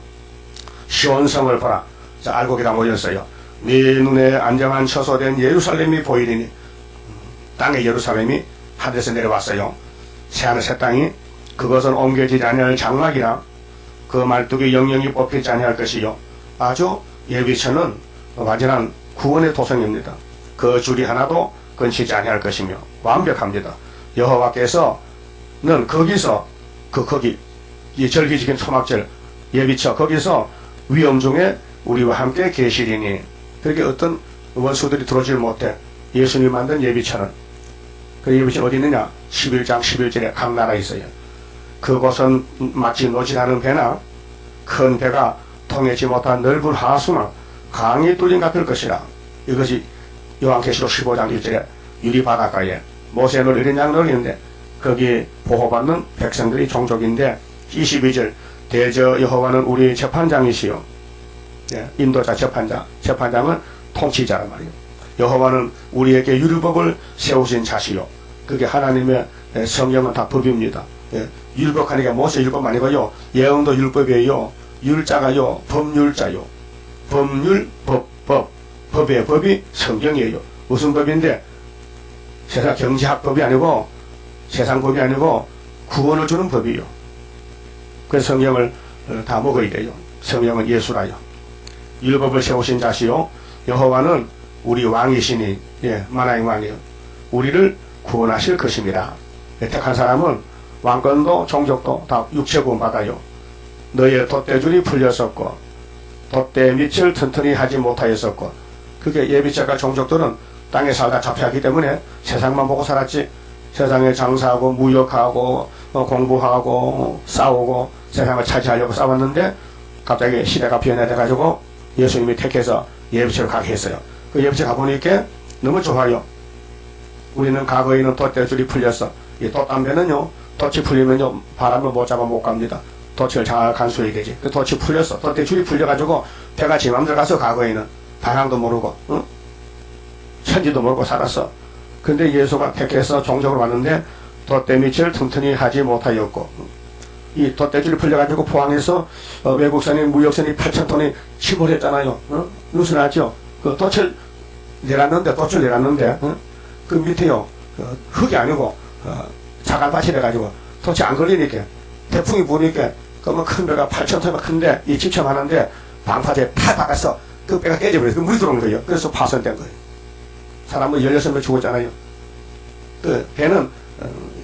A: 시온성을 보라. 자, 알곡이 다 모였어요. 네 눈에 안정한 처소된 예루살렘이 보이리니, 땅의 예루살렘이 하늘에서 내려왔어요. 새하늘 새 땅이 그것은 옮겨지지 아니할 장막이라 그 말뚝이 영영이 뽑히지 아니할 것이요. 아주 예비처는 완전한 구원의 도성입니다. 그 줄이 하나도 건치지 아니할 것이며 완벽합니다. 여호와께서는 거기서 거기 이 절기 지킨 초막절 예비처 거기서 위험 중에 우리와 함께 계시리니, 그렇게 어떤 원수들이 들어오질 못해. 예수님 만든 예비처는, 그 예비처는 어디 있느냐? 11장 11절에 각 나라에 있어요. 그곳은 마치 노진하는 배나 큰 배가 통하지 못한 넓은 하수나 강이 뚫린 같을 것이라. 이것이 요한계시록 15장 1절에 유리 바닷가에 모세는 어린 양을 있는데 거기 보호받는 백성들이 종족인데, 22절 대저 여호와는 우리 재판장이시요. 인도자 재판장은 통치자란 말이에요. 여호와는 우리에게 율법을 세우신 자시요. 그게 하나님의 성경은 다 법입니다. 율법하는 게 모세 율법 아니고요, 예언도 율법이에요. 율자가요 법률자요. 법률 법의 법이 성경이에요. 무슨 법인데? 세상 경제학법이 아니고 세상 법이 아니고 구원을 주는 법이요. 그래서 성경을 다 먹어야 돼요. 성경은 예수라요. 율법을 세우신 자시요. 여호와는 우리 왕이시니, 만왕의 왕이요. 우리를 구원하실 것입니다. 택한 사람은 왕권도 종족도 다 육체 구원 받아요. 너의 돛대줄이 풀렸었고 돛대 밑을 튼튼히 하지 못하였었고, 그게 예비체가 종족들은 땅에 살다 잡혀왔기 때문에 세상만 보고 살았지, 세상에 장사하고 무역하고 공부하고 싸우고 세상을 차지하려고 싸웠는데, 갑자기 시대가 변화돼가지고 예수님이 택해서 예비체로 가게 했어요. 그 예비체 가보니까 너무 좋아요. 우리는 과거에는 돛대줄이 풀렸어. 이 돛담배는요, 돛이 풀리면요, 바람을 못 잡아 못 갑니다. 돛을 잘 간수해야 되지. 그 돛이 풀렸어. 돛대줄이 풀려가지고 배가 지 맘대로 가서 과거에는 방향도 모르고, 응? 천지도 모르고 살았어. 근데 예수가 택해서 종족으로 왔는데 돛대 밑을 튼튼히 하지 못하였고, 이 돛대줄이 풀려가지고 포항에서 외국선이 무역선이 8,000톤이 침몰했잖아요. 뉴스 나왔죠. 그 돛을 내놨는데 그 밑에요, 흙이 아니고 자갈밭이 돼가지고 돛이 안 걸리니까 태풍이 부니까 그러면 큰 배가 8,000톤이 큰데 이 집착하는데 방파제 팍 박았어. 그 배가 깨져버려서 그 물이 들어온 거예요. 그래서 파손된 거예요. 사람은 16명 죽었잖아요. 그 배는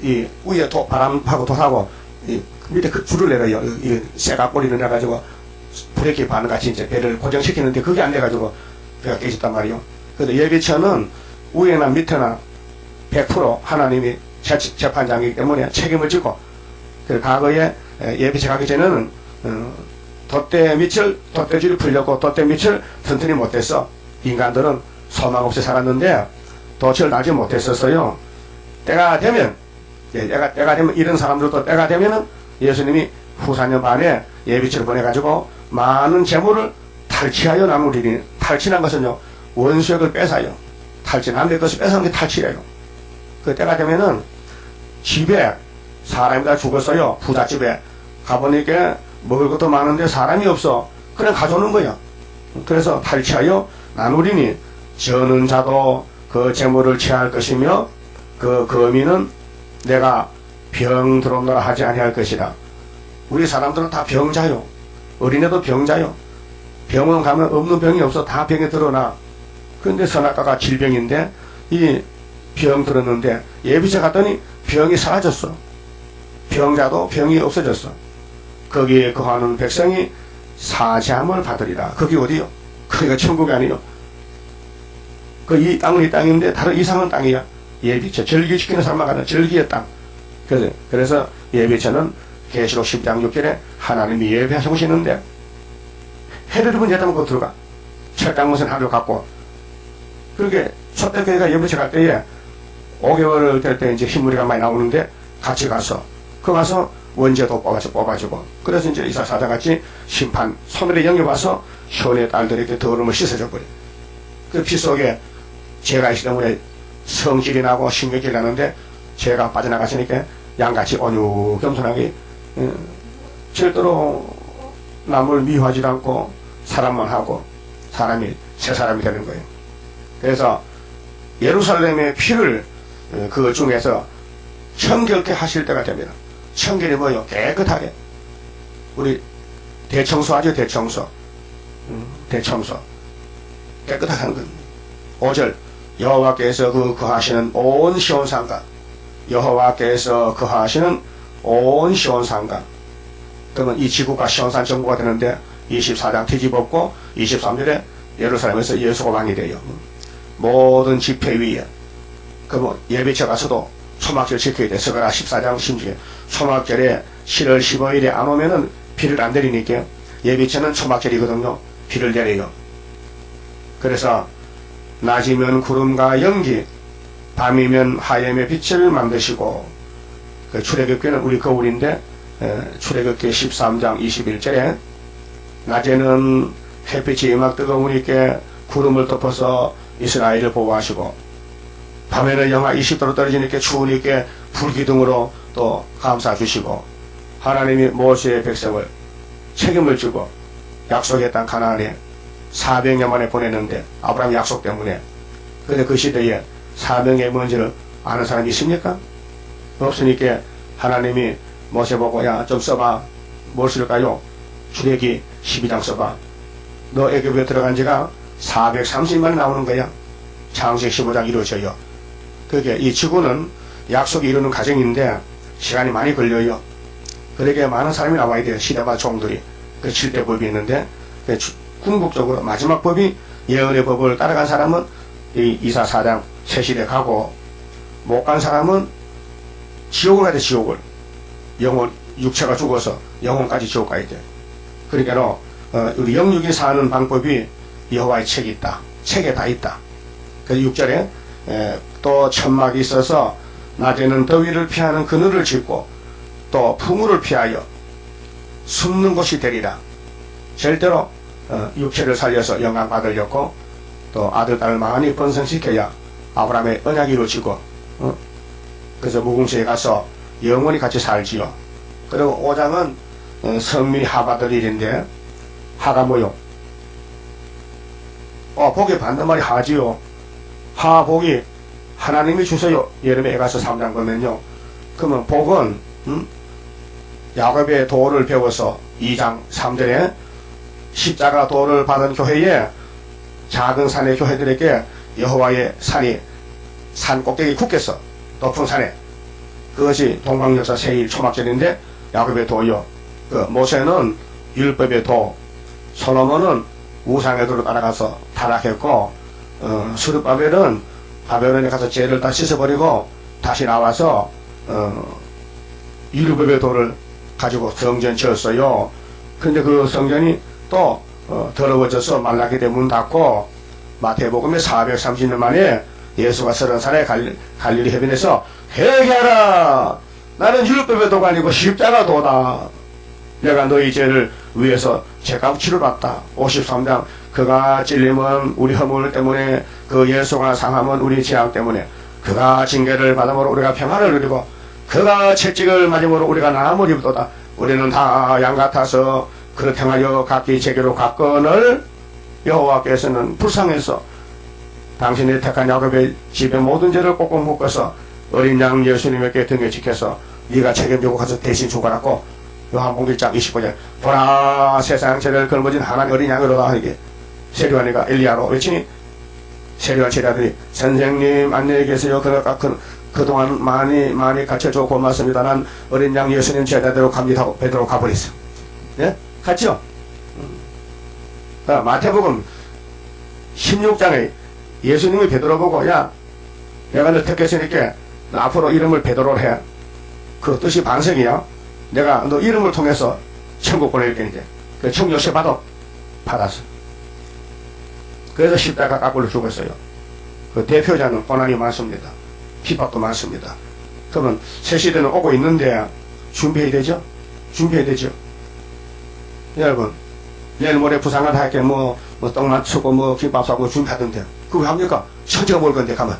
A: 이 위에 바람하고 돛하고 이 밑에 그 줄을 내려요. 이 쇠각고리를 내가지고 브레이크 반응같이 이제 배를 고정시키는데 그게 안 돼가지고 배가 깨졌단 말이에요. 그래서 예비처는 위에나 밑에나 100% 하나님이 재판장이기 때문에 책임을 지고, 그 과거에 예비처 가기 전에는 돛대줄이 풀렸고 돛대 밑을 튼튼히 못했어. 인간들은 소망 없이 살았는데 돛을 나지 못했었어요. 때가 되면 이런 사람들도 때가 되면은 예수님이 후사년 반에 예비처를 보내가지고 많은 재물을 탈취하여 나누리니, 탈취한 것은요, 원수의 걸 뺏어요. 탈취, 남의 것을 뺏어는 게 탈취래요. 그 때가 되면은 집에 사람이 다 죽었어요. 부잣집에 가보니까 먹을 것도 많은데 사람이 없어. 그냥 가져오는 거야. 그래서 탈취하여 나누리니 저는 자도 그 재물을 취할 것이며 그 거민은 내가 병 들어오너라 하지 아니할 것이다. 우리 사람들은 다 병자요. 어린애도 병자요. 병원 가면 없는 병이 없어. 다 병에 들어나. 그런데 선악과가 질병인데 이 병 들었는데 예비체 갔더니 병이 사라졌어. 병자도 병이 없어졌어. 거기에 거하는 백성이 사잠을 받으리라. 그게 어디요? 거기가 천국이 아니요. 그 이 땅은 이 땅인데 다른 이상한 땅이야. 예비체, 절기시키는 사람만 가는 절기의 땅. 그래서 예비체는 계시록 10장 6절에 하나님이 예배하시는데 해를 예담은 거 들어가. 철당무선 하루 갖고. 그렇게 초대교회가 예비체 갈 때에 5개월을 될 때 이제 흰무리가 많이 나오는데 같이 가서 원죄도 뽑아주고 그래서 이제 이사사장 같이 심판 소멸의 영이 와서 현의 딸들에게 더러움을 씻어줘 버려. 그 피 속에 죄가 있기 때문에 성질이 나고 신경질이 나는데 죄가 빠져나가시니까 양같이 온유 겸손하게 절대로 남을 미워하지 않고 사람만 하고 사람이 새 사람이 되는 거예요. 그래서 예루살렘의 피를 그 중에서 청결케 하실 때가 됩니다. 청결이 뭐요? 깨끗하게. 우리 대청소하죠. 대청소. 대청소. 깨끗하게 하는 겁니다. 5절 여호와께서 거하시는 온 시온산가, 여호와께서 거하시는 온 시온산가. 그러면 이 지구가 시온산 정부가 되는데 24장 뒤집었고 23절에 예루살렘에서 예수가 왕이 돼요. 모든 집회 위에 그 예배처 가서도 초막절 지켜야 돼. 서가라 14장 심지에 초막절에 7월 15일에 안 오면은 비를 안 내리니까 예배처는 초막절이거든요. 비를 내려요. 그래서 낮이면 구름과 연기, 밤이면 하염의 빛을 만드시고, 그 출애굽기는 우리 거울인데 출애굽기 13장 21절에 낮에는 햇빛이 막 뜨거우니까 구름을 덮어서 이스라엘을 보호하시고, 밤에는 영하 20도로 떨어지니까 추우니까 불기둥으로 또 감싸 주시고, 하나님이 모세의 백성을 책임을 지고 약속의 땅 가나안에 400년 만에 보냈는데, 아브라함 약속 때문에. 근데 그 시대에 사명의 뭔지를 아는 사람이 있습니까? 없으니까 하나님이 모세 보고 야 좀 써봐. 뭘 쓸까요? 출애기 12장 써봐. 너 애굽에 들어간 지가 430만 나오는 거야. 창세기 15장 이루어져요. 그게 이 지구는 약속이 이루는 과정인데 시간이 많이 걸려요. 그러게 많은 사람이 나와야 돼요. 시대마다 종들이. 그 7대 법이 있는데 궁극적으로 마지막 법이 예언의 법을 따라간 사람은 이 이사 4장 세실에 가고, 못 간 사람은 지옥을 가야 돼. 지옥을. 영혼, 육체가 죽어서 영혼까지 지옥 가야 돼. 그러니까 우리 영육이 사는 방법이 여호와의 책이 있다. 책에 다 있다. 그래서 6절에 또 천막이 있어서 낮에는 더위를 피하는 그늘을 짓고 또 풍우를 피하여 숨는 곳이 되리라. 절대로 육체를 살려서 영광 받으려고, 또 아들 딸을 많이 번성시켜야 아브라함의 언약이 이루어지고, 그래서 무궁수에 가서 영원히 같이 살지요. 그리고 5장은 성미 하바들 일인데, 하가 뭐요? 복의 반대말이 하지요. 하 복이 하나님이 주세요. 예레미야에 가서 3장 보면요. 그러면 복은 야곱의 도를 배워서 2장 3절에 십자가 도를 받은 교회에 작은 산의 교회들에게 여호와의 산이 산 꼭대기 굳겠어. 높은 산에. 그것이 동방역사 세일 초막절인데 야곱의 도요. 그 모세는 율법의 도, 솔로몬은 우상의 도로 따라가서 타락했고, 스룹바벨은 바벨론에 가서 죄를 다 씻어버리고 다시 나와서 율법의 도를 가지고 성전 지었어요. 그런데 그 성전이 또 더러워져서 말라기대 문 닫고, 마태복음에 430년 만에 예수가 30살에 갈릴리 해변에서 회개하라, 나는 율법의 도가 아니고 십자가 도다, 내가 너희 죄를 위해서 죄값 치러봤다. 53장 그가 찔림은 우리 허물 때문에, 그 예수가 상함은 우리 죄악 때문에, 그가 징계를 받음으로 우리가 평안을 누리고 그가 채찍을 맞음으로 우리가 나음을 입도다. 우리는 다 양 같아서 그렇게 행하여 각기 제게로 갔거늘 여호와께서는 불쌍해서 당신의 택한 야곱의 집의 모든 죄를 꼭꼭 묶어서 어린 양 예수님에게 등에 지켜서 네가 책임지고 가서 대신 죽어라고. 요한복음 1장 29절 보라, 세상 죄를 걸머진 하나님 어린 양으로다. 이게 세류하니가 엘리야로 외치니 세류한 제자들이 선생님 안녕히 계세요. 그동안 많이 가르쳐줘 고맙습니다. 난 어린 양 예수님 제자대로 갑니다 하고 베드로 가버렸어. 예? 갔죠? 마태복음 16장에 예수님이 베드로 보고, 야, 내가 너 택했으니까 너 앞으로 이름을 베드로로 해. 그 뜻이 반석이야. 내가 너 이름을 통해서 천국 보낼 테니까. 그 총 요새 받았어. 그래서 십자가 깎으로 죽었어요. 그 대표자는 고난이 많습니다. 핍박도 많습니다. 그러면 새 시대는 오고 있는데 준비해야 되죠? 준비해야 되죠? 여러분, 내일 모레 부상을 할게 떡 맞추고 김밥 사고 준비하던데 그거 왜 합니까? 천지가 먹을 건데 가면.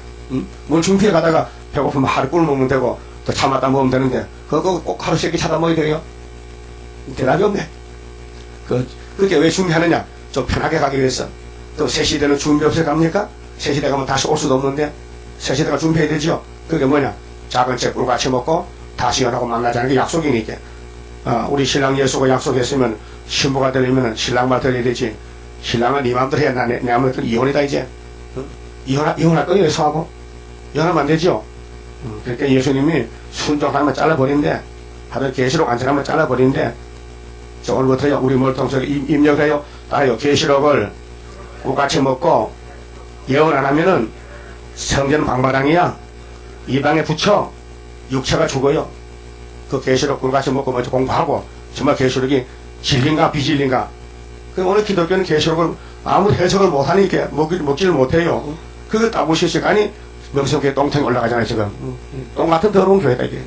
A: 뭘 준비해 가다가 배고프면 하루 꿀 먹으면 되고 또 참았다 먹으면 되는데 그거 꼭 하루 세끼 찾아 먹어야 돼요? 대답이 없네. 그게 왜 준비하느냐? 좀 편하게 가기 위해서. 또 새 시대는 준비 없이 갑니까? 새 시대 가면 다시 올 수도 없는데 새 시대가 준비해야 되죠? 그게 뭐냐? 작은 책 꿀같이 먹고 다시 연하고 만나자는 게 약속이니까. 우리 신랑 예수가 약속했으면 신부가 되려면 신랑 말 들어야 되지. 신랑은 네 마음대로 해야 내 마음대로 이혼이다 이제. 이혼할 거예요. 예수하고 이혼하면 안 되죠. 그러니까 예수님이 순종하면 잘라버린대. 하도 계시록 안 지나면 잘라버린대. 오늘부터요 우리 머리통속에 입력해요. 따요. 계시록을 꿀같이 먹고 예언 안 하면은 성전 방바당이야. 이 방에 붙여 육체가 죽어요. 그 계시록 꿀같이 먹고 먼저 공부하고 정말 계시록이 진리인가 비진리인가. 오늘 기독교는 계시록을 아무 해석을 못하니까 먹지를 못해요. 그거 따보실 아니 명성교회 똥탱이 올라가잖아요 지금. 똥 같은 더러운 교회다 이게.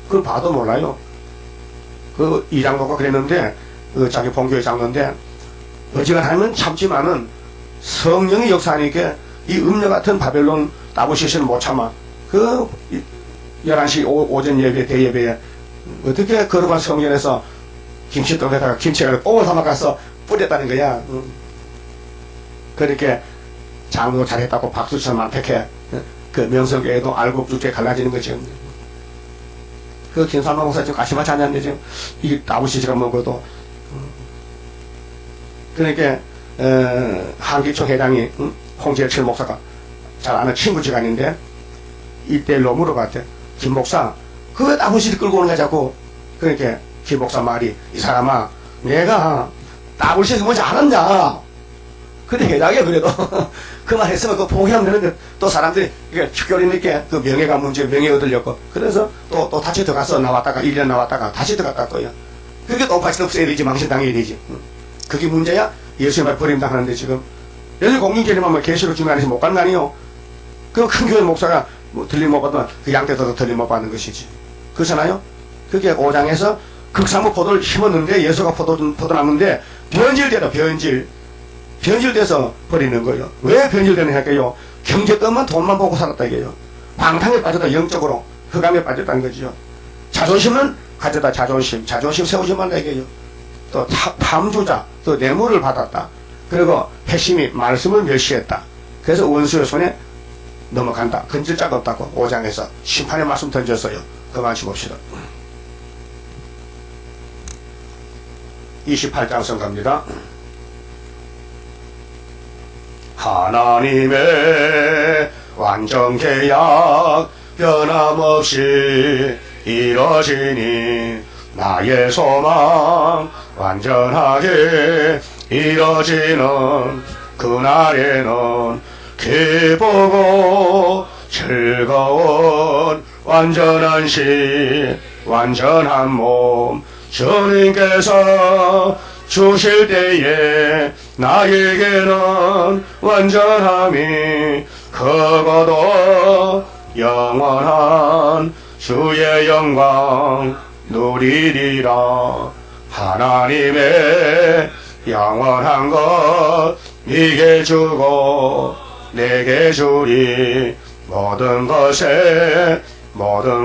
A: 그걸 봐도 몰라요. 그 이장로가 그랬는데 자기 본교회 장로인데 어지간하면 참지만은 성령이 역사하니까 이 음녀 같은 바벨론 따보실은 못 참아. 11시 오전 예배 대예배에 어떻게 걸어간 성전에서 김치떡에다가 김치가 뽕을 담아가서 뿌렸다는 거야. 그렇게 장로 잘했다고 박수처럼 택해. 그 명성교회도 알고 죽게 갈라지는 거죠. 그 김삼만 목사 지금 가시마치 않냐는데 지금 이 나부시지가 먹어도. 그러니까 한기총 회장이 홍재철 목사가 잘 아는 친구 지간인데 이때로 물어봤대. 김 목사 그왜 나부시를 끌고 오는 거야 자꾸. 그러니까 김 목사 말이 이 사람아 내가 나부시에서 뭔지 알았냐. 근데 해당이야, 그래도. 그 말 했으면 그 포기하면 되는데, 또 사람들이, 이게 특별히 늦게 그 명예가 문제, 명예 얻으려고. 그래서 또 다시 들어가서 나왔다가, 1년 나왔다가 다시 들어갔다 또요. 그게 똑같이 없애야 되지, 망신당해야 되지. 그게 문제야? 예수님을 버림당하는데 지금. 예수 공인계리만 계시록 주면 안에서 못 가는 거 아니에요? 그 큰 교회 목사가 뭐 들림 못 받으면 그 양떼도 들림 못 받는 것이지. 그렇잖아요? 그게 5장에서 극사무 포도를 심었는데 예수가 포도나무인데 변질되다, 변질돼서 버리는 거예요. 왜 변질되는 할까요? 경제것만 돈만 보고 살았다 이게요. 방탕에 빠졌다, 영적으로. 흑암에 빠졌다는 거죠. 자존심은 가져다, 자존심 세우지 말라 이게요. 또 탐주자, 또 뇌물을 받았다. 그리고 핵심이 말씀을 멸시했다. 그래서 원수의 손에 넘어간다. 건질 자가 없다고 5장에서 심판의 말씀 던졌어요. 그만 봅시다. 28장 성갑니다. 하나님의 완전 계약 변함없이 이뤄지니 나의 소망 완전하게 이뤄지는 그날에는 기쁘고 즐거운 완전한 시 완전한 몸 주님께서 주실 때에 나에게는 완전함이 크고도 영원한 주의 영광 누리리라. 하나님의 영원한 것 네게 주고 내게 주리. 모든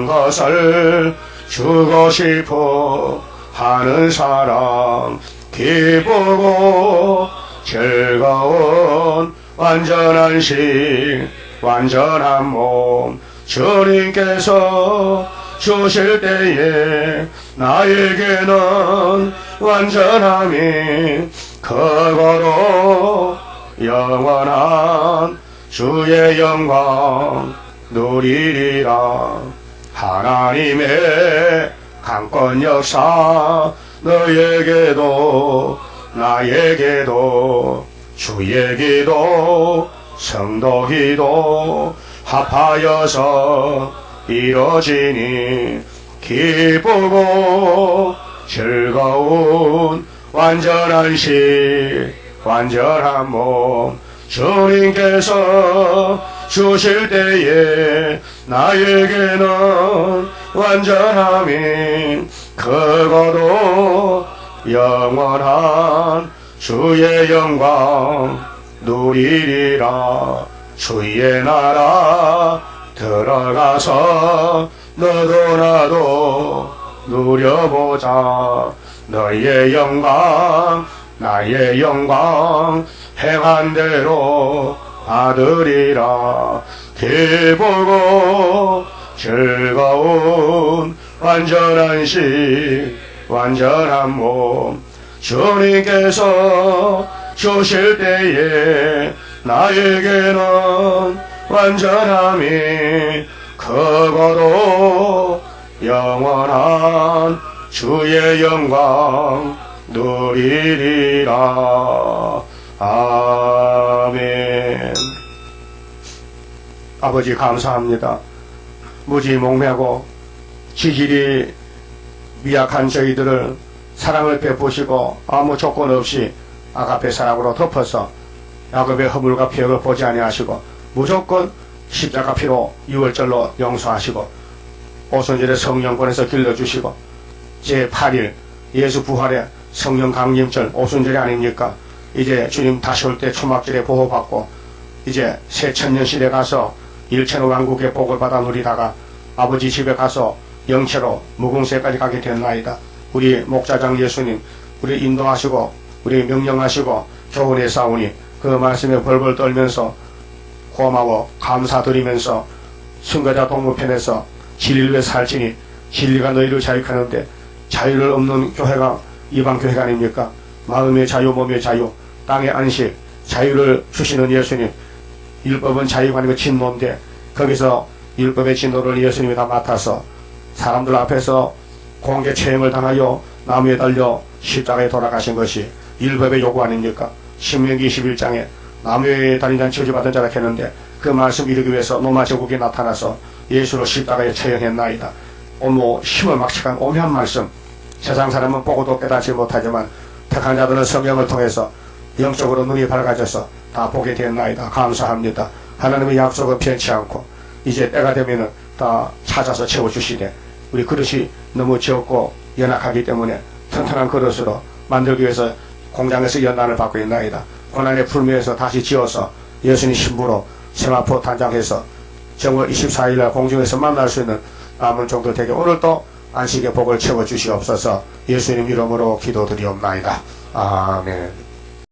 A: 것을 주고 싶어 하는 사람 기쁘고 즐거운 완전한 시 완전한 몸 주님께서 주실 때에 나에게는 완전함이 크고도 영원한 주의 영광 누리리라. 하나님의 강권 역사 너에게도 나에게도 주의 기도 성도 기도 합하여서 이루어지니 기쁘고 즐거운 완전한 시 완전한 몸 주님께서 주실 때에 나에게는 완전함이 크고도 영원한 주의 영광 누리리라. 주의 나라 들어가서 너도 나도 누려보자. 너의 영광 나의 영광 행한 대로 아들이라. 기쁘고 즐거운 완전한 시 완전한 몸 주님께서 주실 때에 나에게는 완전함이 크고도 영원한 주의 영광 누리리라. 아멘. 아버지 감사합니다. 무지몽매하고 지질이 미약한 저희들을 사랑을 베푸시고 아무 조건 없이 아가페 사랑으로 덮어서 야곱의 허물과 피역을 보지 아니하시고 무조건 십자가 피로 유월절로 용서하시고 오순절에 성령 보내서 길러주시고 제8일 예수 부활의 성령 강림절 오순절이 아닙니까? 이제 주님 다시 올 때 초막절에 보호받고 이제 새 천년시대 가서 일천 왕국의 복을 받아 누리다가 아버지 집에 가서 영체로 무궁세까지 가게 되나이다. 우리 목자장 예수님 우리 인도하시고 우리 명령하시고 교훈에 싸우니 그 말씀에 벌벌 떨면서 고마워 감사드리면서 순가자 동무편에서 진리를 위해 살지니 진리가 너희를 자유하는데 자유를 없는 교회가 이방 교회가 아닙니까? 마음의 자유 몸의 자유 땅의 안식 자유를 주시는 예수님. 율법은 자유가 아니고 진노인데 거기서 율법의 진노를 예수님이 다 맡아서 사람들 앞에서 공개 체형을 당하여 나무에 달려 십자가에 돌아가신 것이 율법의 요구 아닙니까? 신명기 21장에 나무에 달린 저주받은 자라 했는데 그 말씀 이루기 위해서 로마 제국이 나타나서 예수를 십자가에 처형했나이다. 오모 힘을 막측한 오묘한 말씀, 세상 사람은 보고도 깨닫지 못하지만 택한 자들은 성경을 통해서 영적으로 눈이 밝아져서 다 보게 됐나이다. 감사합니다. 하나님의 약속은 변치 않고 이제 때가 되면은 다 찾아서 채워주시되 우리 그릇이 너무 적고 연약하기 때문에 튼튼한 그릇으로 만들기 위해서 공장에서 연단을 받고 있나이다. 고난의 풀무에서 다시 지어서 예수님 신부로 세마포 탄장해서 정월 24일날 공중에서 만날 수 있는 남은 종들 되게 오늘도 안식의 복을 채워주시옵소서. 예수님 이름으로 기도드리옵나이다. 아멘.